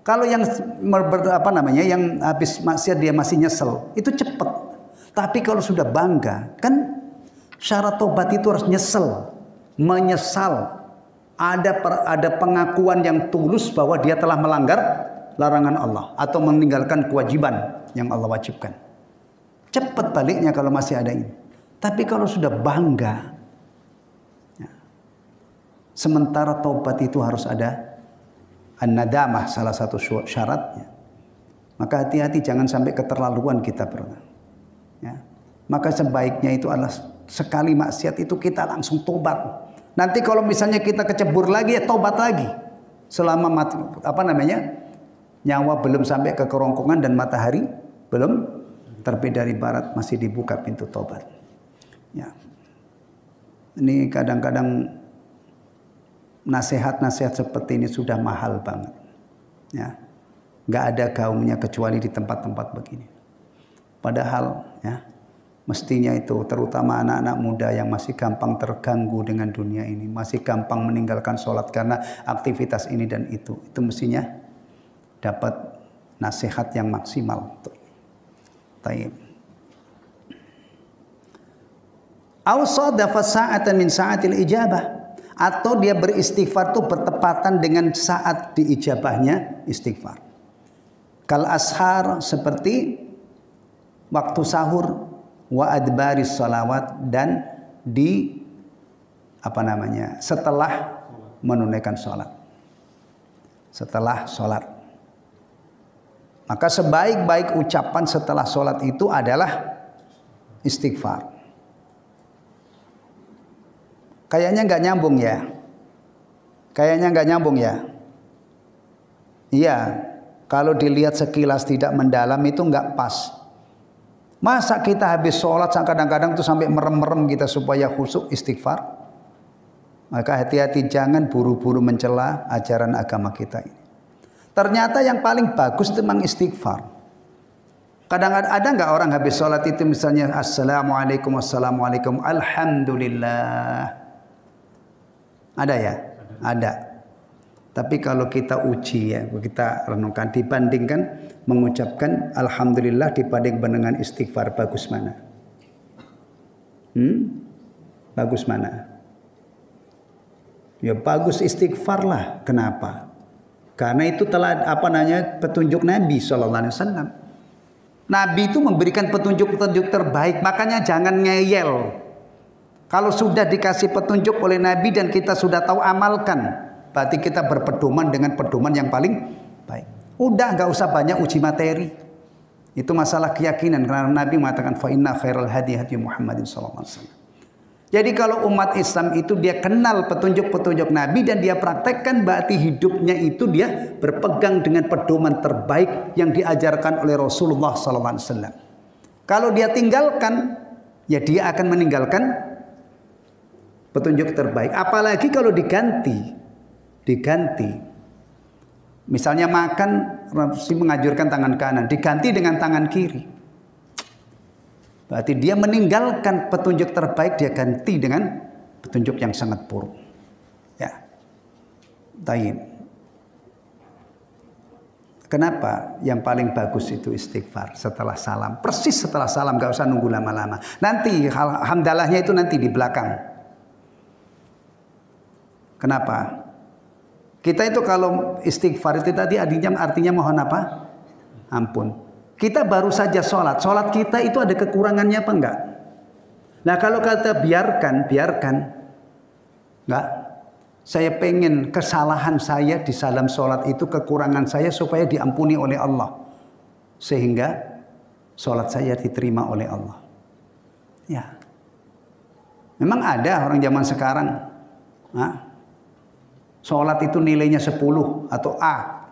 A: Kalau yang yang habis maksiat dia masih nyesel, itu cepat. Tapi kalau sudah bangga, kan syarat tobat itu harus menyesal. Ada pengakuan yang tulus bahwa dia telah melanggar larangan Allah atau meninggalkan kewajiban yang Allah wajibkan. Cepat baliknya kalau masih ada ini. Tapi kalau sudah bangga, ya, sementara tobat itu harus ada an-nadamah, salah satu syaratnya. Maka hati-hati jangan sampai keterlaluan kita pernah. Ya. Maka sebaiknya itu adalah sekali maksiat itu kita langsung tobat, Nanti kalau misalnya kita kecebur lagi, ya tobat lagi. Selama mati, nyawa belum sampai ke kerongkongan dan matahari belum terbit dari barat, masih dibuka pintu tobat. Ya. Ini kadang-kadang nasihat-nasihat seperti ini sudah mahal banget. Ya. Nggak ada gaungnya kecuali di tempat-tempat begini. Padahal ya, mestinya itu terutama anak-anak muda yang masih gampang terganggu dengan dunia ini, masih gampang meninggalkan sholat karena aktivitas ini dan itu mestinya dapat nasihat yang maksimal. Taib. Au sadafa sa'atan min sa'atil ijabah, atau dia beristighfar itu bertepatan dengan saat diijabahnya istighfar. Kal ashar, seperti waktu sahur, wa adbaris salawat, dan di setelah menunaikan sholat. Setelah sholat. Maka sebaik-baik ucapan setelah sholat itu adalah istighfar. Kayaknya nggak nyambung ya. Kayaknya nggak nyambung ya. Iya, kalau dilihat sekilas tidak mendalam itu nggak pas. Masa kita habis sholat kadang-kadang tuh sampai merem-merem kita supaya khusyuk istighfar? Maka hati-hati, jangan buru-buru mencela ajaran agama kita ini. Ternyata yang paling bagus itu memang istighfar. Kadang-kadang ada nggak orang habis sholat itu misalnya assalamualaikum, wassalamualaikum, alhamdulillah. Ada ya? Ada. Tapi kalau kita uji ya, kita renungkan, dibandingkan mengucapkan alhamdulillah dibanding dengan istighfar, bagus mana? Bagus mana? Ya bagus istighfar lah. Kenapa? Karena itu telah petunjuk Nabi SAW. Nabi itu memberikan petunjuk-petunjuk terbaik, makanya jangan ngeyel. Kalau sudah dikasih petunjuk oleh Nabi dan kita sudah tahu, amalkan. Berarti kita berpedoman dengan pedoman yang paling baik. Udah nggak usah banyak uji materi. Itu masalah keyakinan, karena Nabi mengatakan fa inna khairal hadi hadi Muhammadin sallallahu alaihi wasallam. Jadi kalau umat Islam itu dia kenal petunjuk-petunjuk Nabi dan dia praktekkan, berarti hidupnya itu dia berpegang dengan pedoman terbaik yang diajarkan oleh Rasulullah sallallahu alaihi wasallam. Kalau dia tinggalkan, ya dia akan meninggalkan petunjuk terbaik. Apalagi kalau diganti. Misalnya makan, Rasul menganjurkan tangan kanan, diganti dengan tangan kiri. Berarti dia meninggalkan petunjuk terbaik, dia ganti dengan petunjuk yang sangat buruk. Ya. Taib. Kenapa? Yang paling bagus itu istighfar setelah salam. Persis setelah salam, gak usah nunggu lama-lama. Nanti hamdalahnya itu nanti di belakang. Kenapa? Kita itu kalau istighfar itu tadi artinya mohon apa? Ampun. Kita baru saja sholat. Sholat kita itu ada kekurangannya apa enggak? Nah kalau kita biarkan. Enggak. Saya pengen kesalahan saya di dalam sholat itu, kekurangan saya supaya diampuni oleh Allah. Sehingga sholat saya diterima oleh Allah. Ya. Memang ada orang zaman sekarang. Sholat itu nilainya 10 atau A.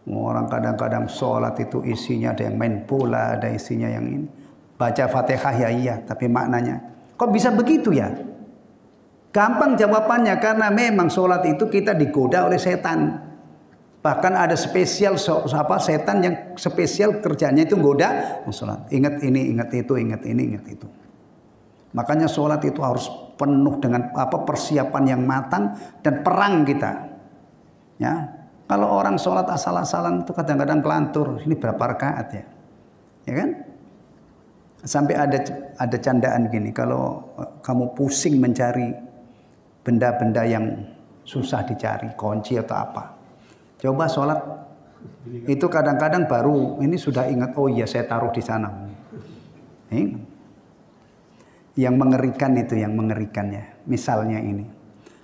A: Orang kadang-kadang sholat itu isinya ada yang main bola, ada isinya yang ini. Baca Fatihah ya iya, tapi maknanya kok bisa begitu ya? Gampang jawabannya, karena memang sholat itu kita digoda oleh setan. Bahkan ada spesial setan yang spesial kerjanya itu goda sholat. Ingat ini, ingat itu, ingat ini, ingat itu. Makanya sholat itu harus penuh dengan persiapan yang matang dan perang kita. Ya, kalau orang sholat asal-asalan itu kadang-kadang kelantur. Ini berapa rakaat ya? Ya kan? Sampai ada candaan gini, kalau kamu pusing mencari benda-benda yang susah dicari, kunci atau apa, coba sholat. Itu kadang-kadang baru ini sudah ingat, oh iya saya taruh di sana. Yang mengerikan itu, yang mengerikannya. Misalnya ini,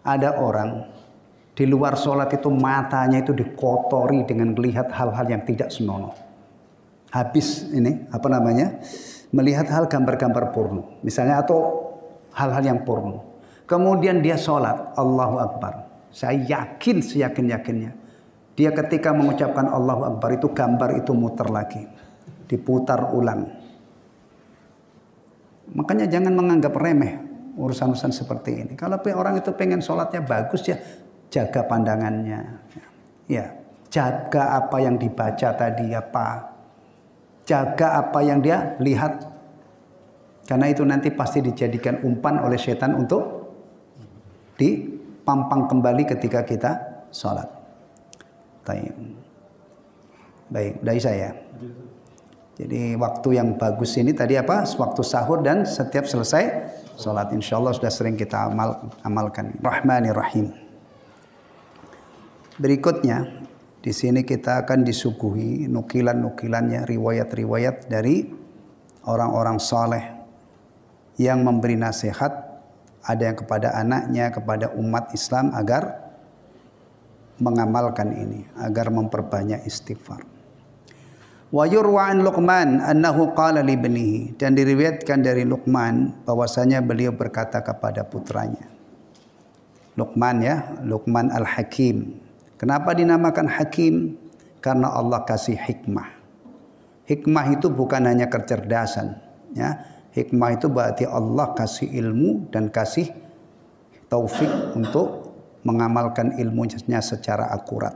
A: ada orang di luar sholat itu matanya itu dikotori dengan melihat hal-hal yang tidak senonoh. Habis ini, melihat hal gambar-gambar porno. Misalnya, atau hal-hal yang porno. Kemudian dia sholat, Allahu Akbar. Saya yakin seyakin-yakinnya, dia ketika mengucapkan Allahu Akbar itu gambar itu muter lagi, diputar ulang. Makanya jangan menganggap remeh urusan-urusan seperti ini. Kalau orang itu pengen sholatnya bagus ya, jaga pandangannya. Ya, jaga apa yang dibaca tadi apa. Jaga apa yang dia lihat. Karena itu nanti pasti dijadikan umpan oleh setan untuk dipampang kembali ketika kita sholat. Baik, dari saya. Jadi waktu yang bagus ini tadi apa? Waktu sahur dan setiap selesai sholat. Insya Allah sudah sering kita amalkan. Rahmanirrahim. Berikutnya, di sini kita akan disuguhi nukilan-nukilannya, riwayat-riwayat dari orang-orang saleh yang memberi nasihat, ada yang kepada anaknya, kepada umat Islam agar mengamalkan ini, agar memperbanyak istighfar. Wa yurwa an Luqman annahu qala li ibnihi, dan diriwayatkan dari Luqman bahwasanya beliau berkata kepada putranya. Luqman ya, Luqman Al-Hakim. Kenapa dinamakan Hakim? Karena Allah kasih hikmah. Hikmah itu bukan hanya kecerdasan, ya. Hikmah itu berarti Allah kasih ilmu dan kasih taufik untuk mengamalkan ilmunya secara akurat.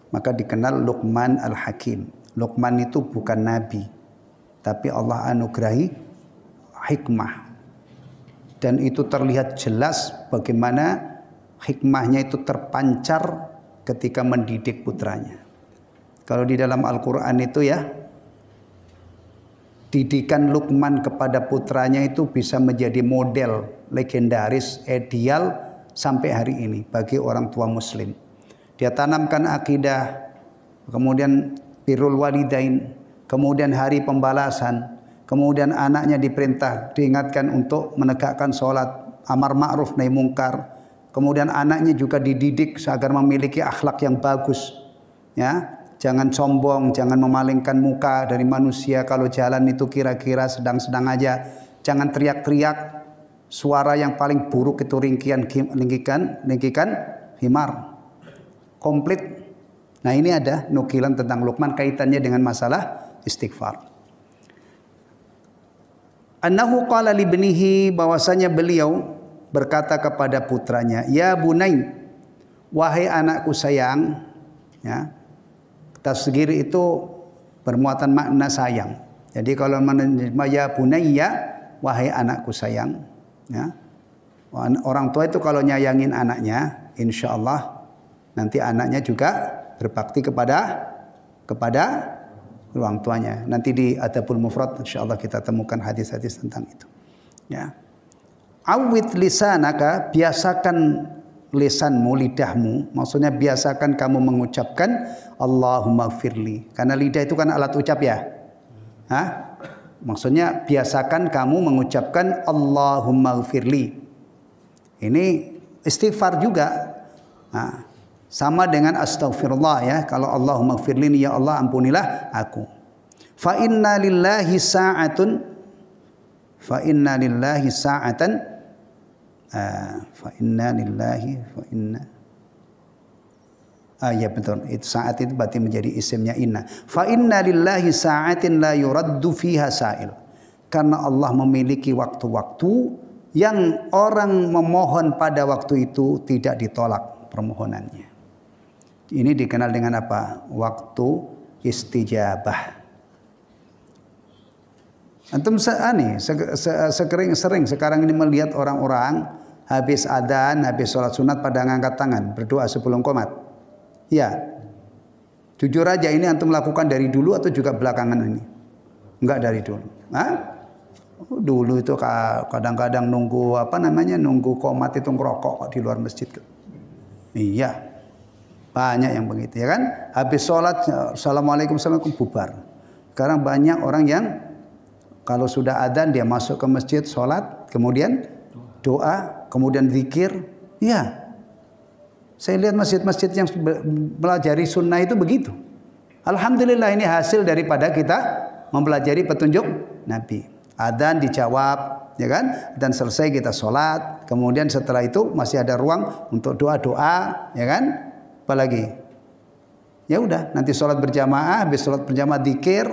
A: Maka dikenal Luqman Al-Hakim. Luqman itu bukan nabi, tapi Allah anugerahi hikmah. Dan itu terlihat jelas bagaimana hikmahnya itu terpancar ketika mendidik putranya. Kalau di dalam Al-Quran itu ya, didikan Luqman kepada putranya itu bisa menjadi model legendaris, ideal sampai hari ini bagi orang tua muslim. Dia tanamkan akidah, kemudian birrul walidain, kemudian hari pembalasan, kemudian anaknya diperintah, diingatkan untuk menegakkan sholat, amar ma'ruf nahi mungkar, kemudian anaknya juga dididik agar memiliki akhlak yang bagus, ya. Jangan sombong, jangan memalingkan muka dari manusia. Kalau jalan itu kira-kira sedang-sedang aja. Jangan teriak-teriak. Suara yang paling buruk itu lingkikan himar. Komplit. Nah ini ada nukilan tentang Luqman kaitannya dengan masalah istighfar. Annahu qala li ibnihi, bahwasanya beliau berkata kepada putranya, ya bunai, wahai anakku sayang, ya. Tasghir itu bermuatan makna sayang. Jadi kalau menerjemah ya bunayya, wahai anakku sayang, ya. Orang tua itu kalau nyayangin anaknya, insya Allah nanti anaknya juga berbakti kepada orang tuanya. Nanti di Adabul Mufrad insya Allah kita temukan hadis-hadis tentang itu. Ya. Awwid lisanaka, biasakan lisanmu, lidahmu, maksudnya biasakan kamu mengucapkan Allahumma gfirli, karena lidah itu kan alat ucap ya. Hah? Maksudnya biasakan kamu mengucapkan Allahumma gfirli. Ini istighfar juga. Nah, sama dengan astaghfirullah ya. Kalau Allahumma gfirli, ya Allah ampunilah aku. Fa inna lillahi sa'atan ya betul, itu saat itu berarti menjadi isimnya inna. Fa inna lillahi sa'atin la yuraddu fiha sa'il. Karena Allah memiliki waktu-waktu yang orang memohon pada waktu itu tidak ditolak permohonannya. Ini dikenal dengan apa? Waktu istijabah. Antum sering sekarang ini melihat orang-orang habis adzan, habis sholat sunat pada ngangkat tangan, berdoa sebelum qomat. Ya, jujur aja ini antum lakukan dari dulu atau juga belakangan ini? Enggak dari dulu. Hah? Dulu itu kadang-kadang nunggu nunggu qomat itu ngerokok kok di luar masjid. Iya, banyak yang begitu ya kan? Habis sholat, assalamualaikum bubar. Sekarang banyak orang yang kalau sudah adzan dia masuk ke masjid, sholat, kemudian doa, kemudian zikir. Ya, saya lihat masjid-masjid yang pelajari sunnah itu begitu. Alhamdulillah ini hasil daripada kita mempelajari petunjuk Nabi. Adzan dijawab, ya kan? Dan selesai kita sholat. Kemudian setelah itu masih ada ruang untuk doa-doa, ya kan? Apalagi? Ya udah, nanti sholat berjamaah, habis sholat berjamaah dzikir.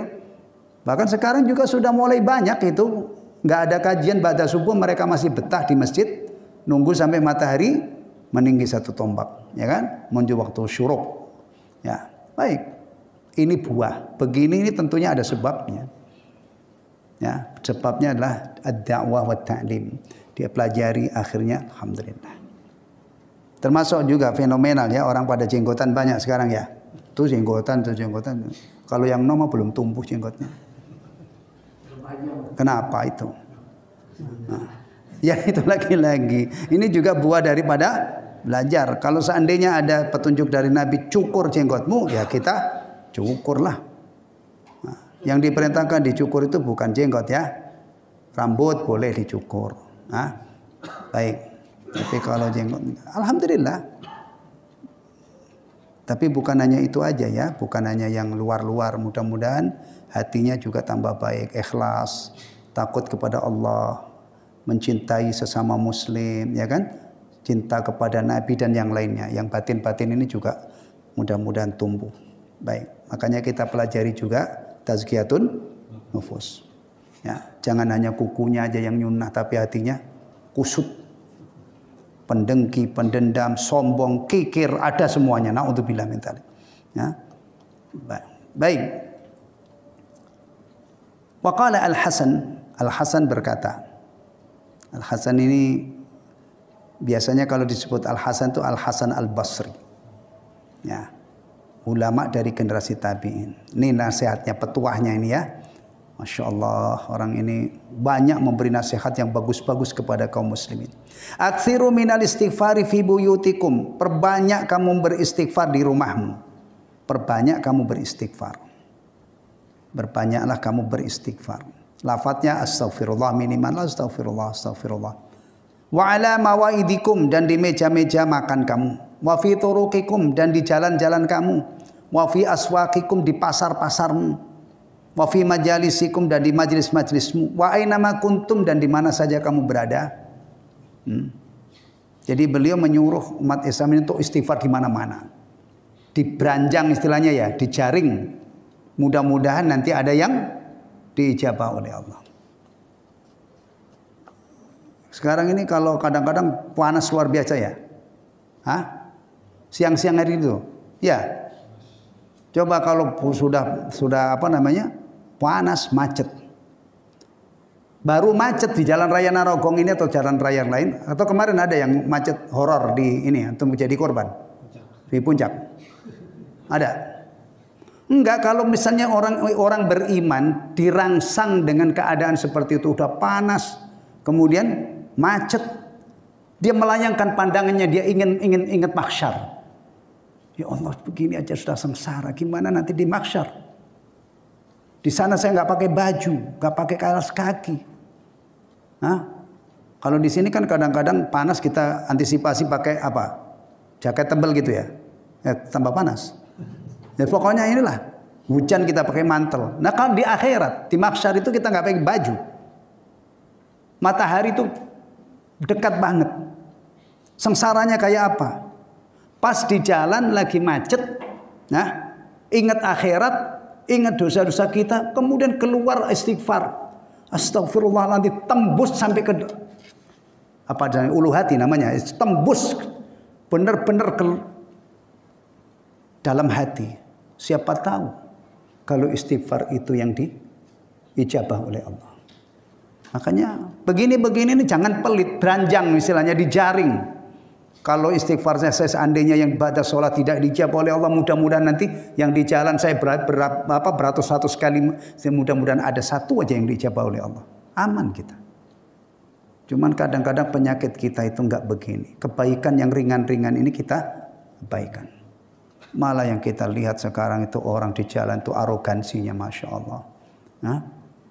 A: Bahkan sekarang juga sudah mulai banyak itu, nggak ada kajian ba'da subuh, mereka masih betah di masjid, nunggu sampai matahari meninggi satu tombak, ya kan? Menuju waktu syuruk. Ya, baik. Ini buah. Begini ini tentunya ada sebabnya. Ya, sebabnya adalah ad-da'wah wa ta'lim. Dia pelajari, akhirnya alhamdulillah. Termasuk juga fenomenal ya, orang pada jenggotan banyak sekarang ya. Tuh jenggotan. Kalau yang nomor belum tumbuh jenggotnya. Kenapa itu? Nah, ya itu lagi-lagi. Ini juga buah daripada belajar. Kalau seandainya ada petunjuk dari Nabi, cukur jenggotmu, ya kita cukurlah. Nah, yang diperintahkan dicukur itu bukan jenggot ya. Rambut boleh dicukur. Nah, baik. Tapi kalau jenggot, alhamdulillah. Tapi bukan hanya itu aja ya, bukan hanya yang luar-luar. Mudah-mudahan hatinya juga tambah baik, ikhlas, takut kepada Allah, mencintai sesama muslim, ya kan? Cinta kepada Nabi dan yang lainnya. Yang batin-batin ini juga mudah-mudahan tumbuh. Baik, makanya kita pelajari juga tazkiyatun nufus. Ya, jangan hanya kukunya aja yang nyunnah, tapi hatinya kusut. Pendengki, pendendam, sombong, kikir, ada semuanya. Na'udzubillah min dzalik. Ya. Baik. Waqala Al-Hasan berkata. Al-Hasan ini biasanya kalau disebut Al-Hasan itu Al-Hasan Al-Basri. Ya. Ulama dari generasi tabi'in. Ini nasihatnya, petuahnya ini ya. Masya Allah, orang ini banyak memberi nasihat yang bagus-bagus kepada kaum muslimin. Aksiru minal istighfari fi buyutikum. Perbanyak kamu beristighfar di rumahmu. Perbanyak kamu beristighfar. Berbanyaklah kamu beristighfar. Lafadznya astaghfirullah, minimal astaghfirullah. Wa ala mawaidikum, dan di meja-meja makan kamu. Wa fi turuqikum, dan di jalan-jalan kamu. Wa fi aswaqikum, di pasar-pasarmu. Wa fi majalisikum, dan di majlis-majlismu. Wa ainama kuntum, dan di mana saja kamu berada. Jadi beliau menyuruh umat Islam ini untuk istighfar di mana-mana. Diberanjang istilahnya ya, dijaring. Mudah-mudahan nanti ada yang diijabah oleh Allah. Sekarang ini kalau kadang-kadang panas luar biasa ya. Hah? Siang-siang hari itu. Ya. Coba kalau sudah apa namanya? Panas, macet. Baru macet di Jalan Raya Narogong ini atau jalan raya yang lain, atau kemarin ada yang macet horor di ini untuk menjadi korban di puncak. Ada? Enggak, kalau misalnya orang beriman dirangsang dengan keadaan seperti itu, udah panas, kemudian macet, dia melayangkan pandangannya, dia ingin ingat mahsyar. Ya Allah, begini aja sudah sengsara, gimana nanti di mahsyar? Di sana saya nggak pakai baju, nggak pakai kaos kaki. Hah? Kalau di sini kan kadang-kadang panas kita antisipasi pakai apa? Jaket tebal gitu ya. Ya tambah panas. Ya pokoknya inilah, hujan kita pakai mantel. Nah kalau di akhirat, di mahsyar itu kita nggak pakai baju. Matahari itu dekat banget. Sengsaranya kayak apa? Pas di jalan lagi macet, nah ingat akhirat, ingat dosa-dosa kita, kemudian keluar istighfar. Astagfirullah, nanti tembus sampai ke apa dan ulu hati namanya, tembus benar-benar ke dalam hati. Siapa tahu kalau istighfar itu yang diijabah oleh Allah. Makanya begini-begini ini jangan pelit, beranjang istilahnya, dijaring. Kalau istighfarnya saya seandainya yang ba'da sholat tidak dijawab oleh Allah, mudah-mudahan nanti yang di jalan saya beratus-ratus kali, mudah-mudahan ada satu aja yang dijawab oleh Allah. Aman kita. Cuman kadang-kadang penyakit kita itu enggak begini. Kebaikan yang ringan-ringan ini kita abaikan. Malah yang kita lihat sekarang itu orang di jalan itu arogansinya, Masya Allah. Nah,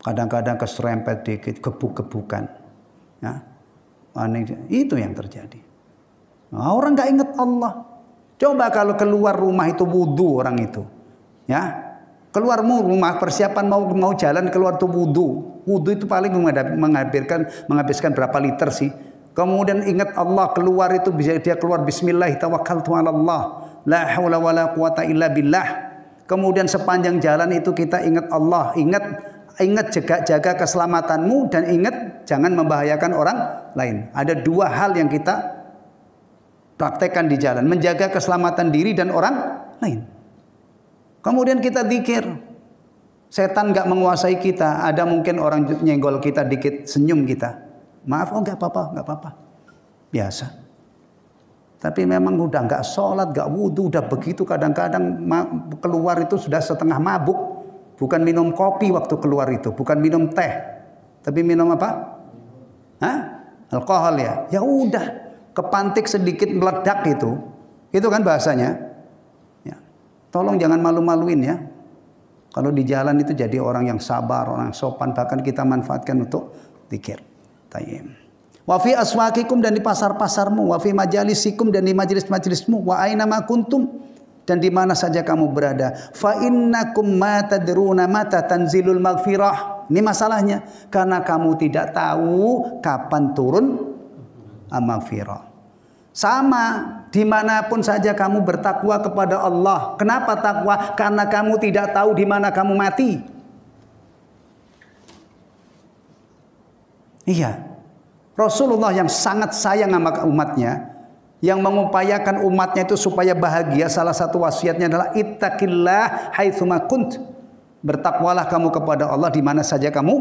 A: kadang-kadang keserempet dikit, gebuk-gebukan. Nah, itu yang terjadi. Nah, orang nggak ingat Allah. Coba kalau keluar rumah itu wudu orang itu, ya keluar rumah persiapan mau jalan keluar tuh wudu, Wudu itu paling menghabiskan berapa liter sih? Kemudian ingat Allah, keluar itu bisa dia keluar bismillah tawakkaltu 'ala Allah la haula wala quwata illa billah. Kemudian sepanjang jalan itu kita ingat Allah, ingat jaga keselamatanmu, dan ingat jangan membahayakan orang lain. Ada dua hal yang kita praktekkan di jalan, menjaga keselamatan diri dan orang lain. Kemudian kita zikir. Setan nggak menguasai kita. Ada mungkin orang nyenggol kita dikit, senyum kita. Maaf, oh nggak apa-apa. Biasa. Tapi memang udah nggak sholat, nggak wudhu, udah begitu kadang-kadang keluar itu sudah setengah mabuk. Bukan minum kopi waktu keluar itu, bukan minum teh, tapi minum apa? Alkohol ya. Ya udah, kepantik sedikit meledak itu kan bahasanya. Ya. Tolong jangan malu-maluin ya. Kalau di jalan itu jadi orang yang sabar, orang yang sopan, bahkan kita manfaatkan untuk zikir. Tayyib. Wa fi aswaqikum, dan di pasar-pasarmu, wa fi majalisikum, dan di majelis-majelismu, wa aina ma kuntum, dan di mana saja kamu berada. Fa innakum ma tadruna mata tanzilul maghfirah. Ini masalahnya, karena kamu tidak tahu kapan turun maghfirah. Sama, dimanapun saja kamu bertakwa kepada Allah. Kenapa takwa? Karena kamu tidak tahu di mana kamu mati. Iya. Rasulullah yang sangat sayang sama umatnya, yang mengupayakan umatnya itu supaya bahagia, salah satu wasiatnya adalah ittaqillah haitsuma kunt. Bertakwalah kamu kepada Allah di mana saja kamu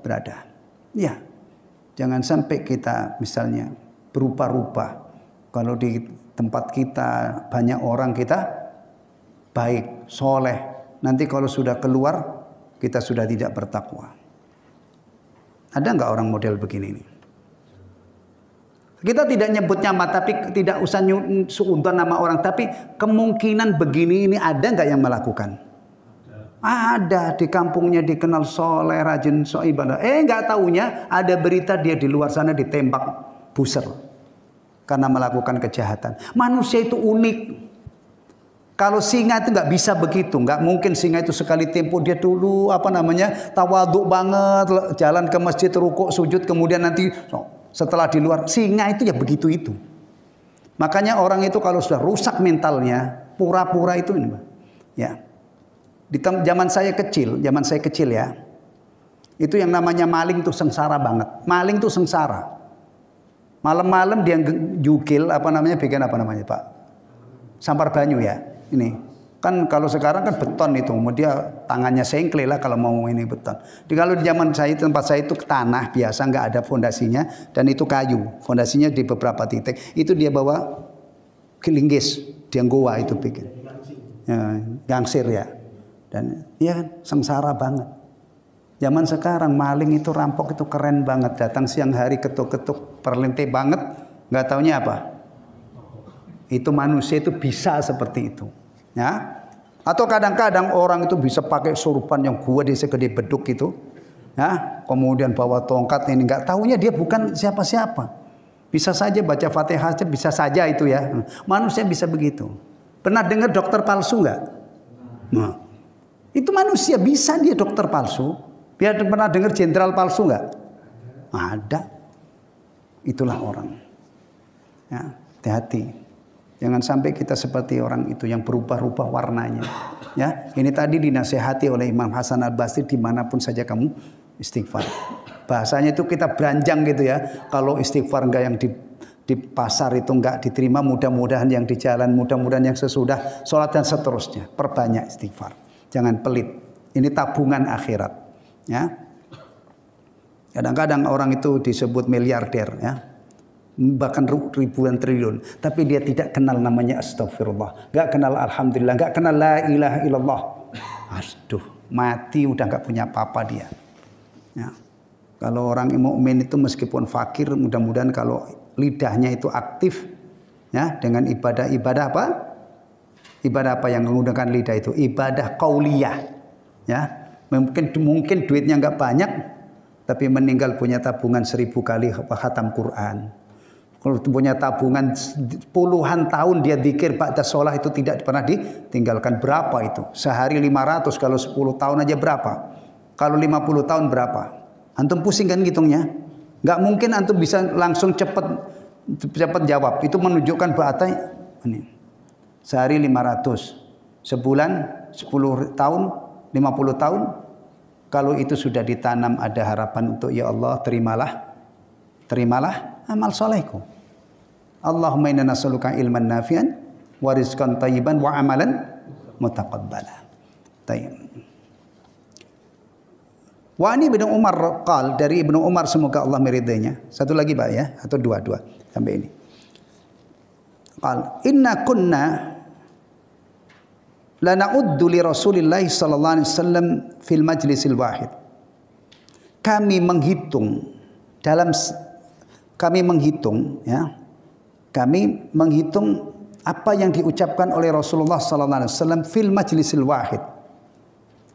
A: berada. Ya. Jangan sampai kita misalnya berupa-rupa. Kalau di tempat kita banyak orang, kita baik, soleh. Nanti kalau sudah keluar, kita sudah tidak bertakwa. Ada nggak orang model begini nih? Kita tidak nyebut nama, tapi tidak usah suudzon nama orang. Tapi kemungkinan begini ini ada nggak yang melakukan? Ada, di kampungnya dikenal soleh, rajin, ibadah. Nggak taunya ada berita dia di luar sana ditembak buser karena melakukan kejahatan. Manusia itu unik. Kalau singa itu nggak bisa begitu, nggak mungkin singa itu sekali tempo dia dulu tawaduk banget, jalan ke masjid, rukuk, sujud, kemudian nanti setelah di luar. Singa itu ya begitu itu. Makanya orang itu kalau sudah rusak mentalnya, pura-pura itu ini, ya. Di zaman saya kecil ya, itu yang namanya maling tuh sengsara banget. Maling tuh sengsara. Malam-malam dia jukil bikin Pak? Sampar banyu ya. Ini kan kalau sekarang kan beton itu, dia tangannya sengkle lah kalau mau ini beton. Kalau di zaman saya, tempat saya itu tanah biasa, nggak ada fondasinya, dan itu kayu, fondasinya di beberapa titik. Itu dia bawa kelinggis, dia goa itu bikin, ya, gangsir ya, dan iya kan sengsara banget. Zaman sekarang maling itu, rampok itu keren banget, datang siang hari ketuk-ketuk, perlente banget, nggak taunya apa. Itu manusia itu bisa seperti itu, ya. Atau kadang-kadang orang itu bisa pakai surban yang gede segede beduk itu, ya. Kemudian bawa tongkat ini, nggak taunya dia bukan siapa-siapa. Bisa saja baca Fatihah, bisa saja itu ya. Manusia bisa begitu. Pernah dengar dokter palsu nggak? Nah, itu manusia bisa dia dokter palsu. Biar pernah dengar jenderal palsu nggak? Ada. Itulah orang. Ya, hati-hati. Jangan sampai kita seperti orang itu yang berubah-ubah warnanya. Ya, ini tadi dinasehati oleh Imam Hasan Al-Basri, dimanapun saja kamu istighfar. Bahasanya itu kita beranjang gitu ya. Kalau istighfar enggak yang di pasar itu enggak diterima, mudah-mudahan yang di jalan, mudah-mudahan yang sesudah sholat dan seterusnya. Perbanyak istighfar. Jangan pelit. Ini tabungan akhirat. Ya. Kadang-kadang orang itu disebut miliarder ya. Bahkan ribuan triliun, tapi dia tidak kenal namanya astagfirullah, nggak kenal alhamdulillah, nggak kenal la ilaha illallah. Aduh, mati udah nggak punya apa-apa dia. Ya. Kalau orang mukmin itu meskipun fakir, mudah-mudahan kalau lidahnya itu aktif, ya, dengan ibadah apa? Ibadah apa yang menggunakan lidah itu? Ibadah qauliyah. Ya, mungkin duitnya nggak banyak, tapi meninggal punya tabungan 1000 kali khatam Quran. Kalau punya tabungan puluhan tahun dia zikir ba'da sholat itu tidak pernah ditinggalkan. Berapa itu? Sehari 500, kalau 10 tahun aja berapa? Kalau 50 tahun berapa? Antum pusing kan ngitungnya? Nggak mungkin antum bisa langsung cepat jawab. Itu menunjukkan berarti ini. Sehari 500, sebulan 10 tahun, 50 tahun. Kalau itu sudah ditanam ada harapan untuk ya Allah terimalah amal solehku. Allahumma inna nas'aluka ilman nafi'an wa rizqan thayyiban wa amalan mutaqabbala. Tayyib. Wa ani Ibnu Umar qal, dari Ibnu Umar semoga Allah meridainya. Satu lagi Pak ya, atau dua sampai ini. Qal inna kunna la na'uddu li Rasulillah sallallahu alaihi wasallam fil majlisil wahid. Kami menghitung apa yang diucapkan oleh Rasulullah sallallahu alaihi wasallam fil majlisil wahid.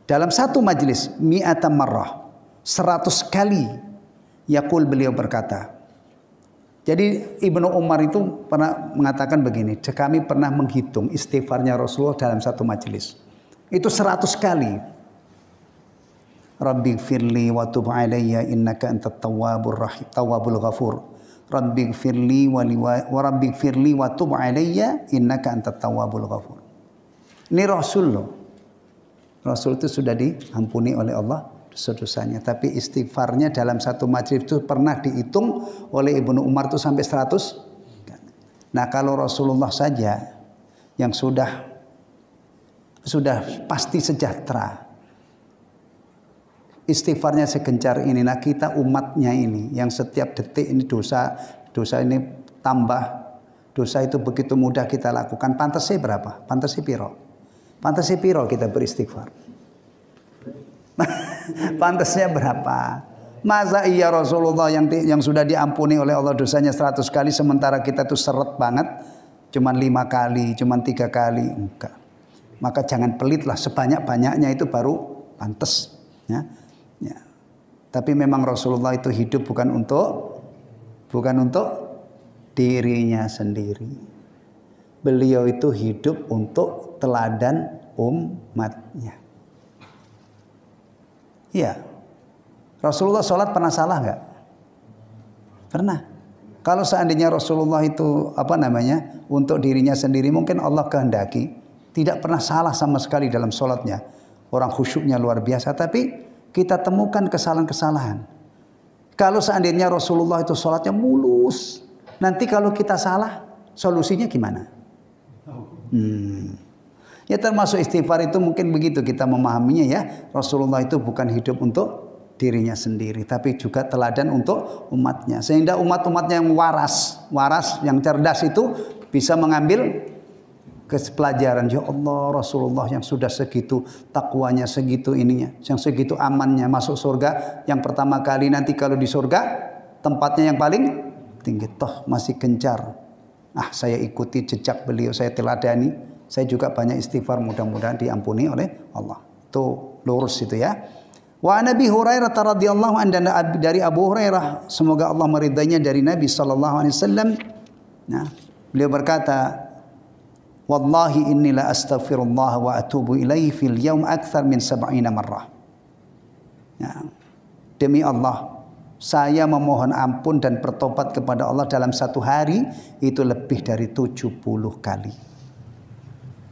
A: Dalam satu majlis, mi'ata marrah, 100 kali, yaqul, beliau berkata. Jadi Ibnu Umar itu pernah mengatakan begini, kami pernah menghitung istighfarnya Rasulullah dalam satu majlis. Itu 100 kali. Rabbighfirli wa tub alayya innaka antat tawwabul ghafur. Rabbighfirli wa rabbighfirli wa tub alayya innaka antat tawwabul ghafur. Ini Rasulullah. Rasul itu sudah diampuni oleh Allah dosa-dosanya, tapi istighfarnya dalam satu majlis itu pernah dihitung oleh Ibnu Umar itu sampai 100. Nah, kalau Rasulullah saja yang sudah pasti sejahtera, istighfarnya segencar ini, nah kita umatnya ini yang setiap detik ini dosa ini tambah, dosa itu begitu mudah kita lakukan. Pantasnya berapa? Pantasnya piro kita beristighfar? Pantasnya berapa? Masa iya Rasulullah yang sudah diampuni oleh Allah dosanya 100 kali, sementara kita tuh seret banget, cuman 5 kali, cuman 3 kali, enggak. Maka jangan pelit lah, sebanyak-banyaknya itu baru pantas. Ya. Tapi memang Rasulullah itu hidup bukan untuk dirinya sendiri. Beliau itu hidup untuk teladan umatnya. Iya. Rasulullah sholat pernah salah nggak? Pernah. Kalau seandainya Rasulullah itu untuk dirinya sendiri, mungkin Allah kehendaki tidak pernah salah sama sekali dalam sholatnya. Orang khusyuknya luar biasa. Tapi kita temukan kesalahan-kesalahan. Kalau seandainya Rasulullah itu sholatnya mulus, nanti kalau kita salah, solusinya gimana? Ya termasuk istighfar itu mungkin begitu kita memahaminya ya. Rasulullah itu bukan hidup untuk dirinya sendiri, tapi juga teladan untuk umatnya. Sehingga umat-umatnya yang waras, yang cerdas itu bisa mengambil pelajaran. Ya Allah, Rasulullah yang sudah segitu takwanya, segitu ininya, yang segitu amannya, masuk surga yang pertama kali, nanti kalau di surga tempatnya yang paling tinggi, toh masih gencar. Saya ikuti jejak beliau, saya teladani, saya juga banyak istighfar, mudah-mudahan diampuni oleh Allah. Itu lurus itu ya. Wa Nabi Hurairah radhiyallahu anhu, dari Abu Hurairah semoga Allah meridainya, dari Nabi sallallahu alaihi wasallam. Nah, beliau berkata, wallahi inni la astaghfirullah wa atubu ilaihi fil yaum akthar min 70 marrah. Ya. Demi Allah, saya memohon ampun dan bertobat kepada Allah dalam satu hari itu lebih dari 70 kali.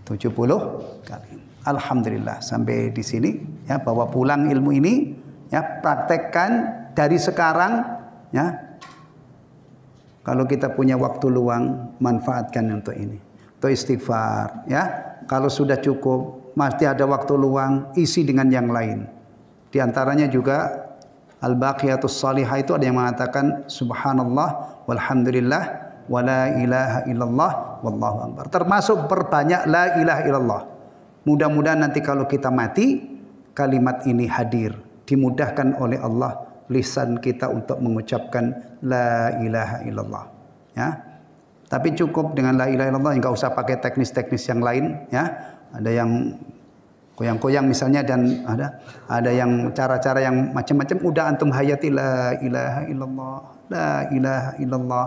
A: 70 kali. Alhamdulillah, sampai di sini ya, bawa pulang ilmu ini ya, praktekkan dari sekarang ya. Kalau kita punya waktu luang, manfaatkan untuk ini. Untuk istighfar ya. Kalau sudah cukup, masih ada waktu luang, isi dengan yang lain. Di antaranya juga Al-Baqiyatus Salihah itu ada yang mengatakan subhanallah walhamdulillah wa la ilaha illallah wallahu akbar. Termasuk perbanyak la ilaha illallah. Mudah-mudahan nanti kalau kita mati, kalimat ini hadir, dimudahkan oleh Allah lisan kita untuk mengucapkan la ilaha illallah ya. Tapi cukup dengan la ilaha illallah, enggak usah pakai teknis-teknis yang lain ya. Ada yang koyang-koyang misalnya, dan ada yang cara-cara yang macam-macam. Udah antum hayati la ilaha illallah, la ilaha illallah.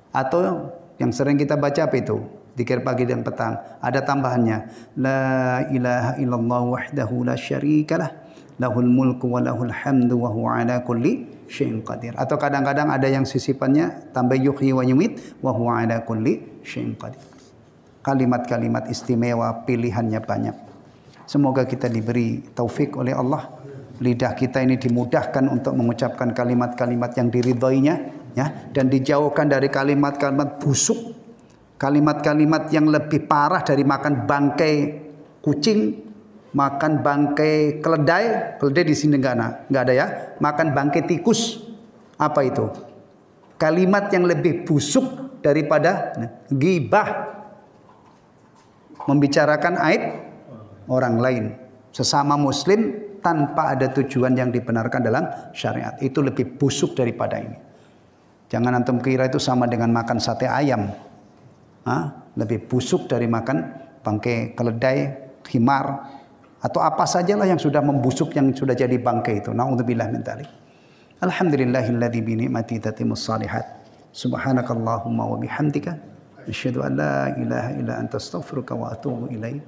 A: Atau yang sering kita baca apa itu? Zikir pagi dan petang. Ada tambahannya, la ilaha illallah wahdahu la syarikalah, lahul mulku wa lahul hamdu wa huwa ala kulli syai'in qadir. Atau kadang-kadang ada yang sisipannya tambah yuhyi wa yumit wa huwa ala kulli syai'in qadir. Kalimat-kalimat istimewa, pilihannya banyak. Semoga kita diberi taufik oleh Allah, lidah kita ini dimudahkan untuk mengucapkan kalimat-kalimat yang diridhoinya, ya, dan dijauhkan dari kalimat-kalimat busuk, kalimat-kalimat yang lebih parah dari makan bangkai kucing, makan bangkai keledai. Keledai di sini nggak ada ya. Makan bangkai tikus, apa itu? Kalimat yang lebih busuk daripada ghibah, membicarakan aib orang lain sesama muslim tanpa ada tujuan yang dibenarkan dalam syariat. Itu lebih busuk daripada ini. Jangan antum kira itu sama dengan makan sate ayam. Lebih busuk dari makan bangkai keledai, himar, atau apa sajalah yang sudah membusuk, yang sudah jadi bangkai itu. Na'udzubillah min dzalik. Alhamdulillahilladzi bi ni'mati tatimmus shalihat. Subhanakallahumma wa bihamdika asyhadu an la ilaha illa anta astaghfiruka wa atubu ilaik.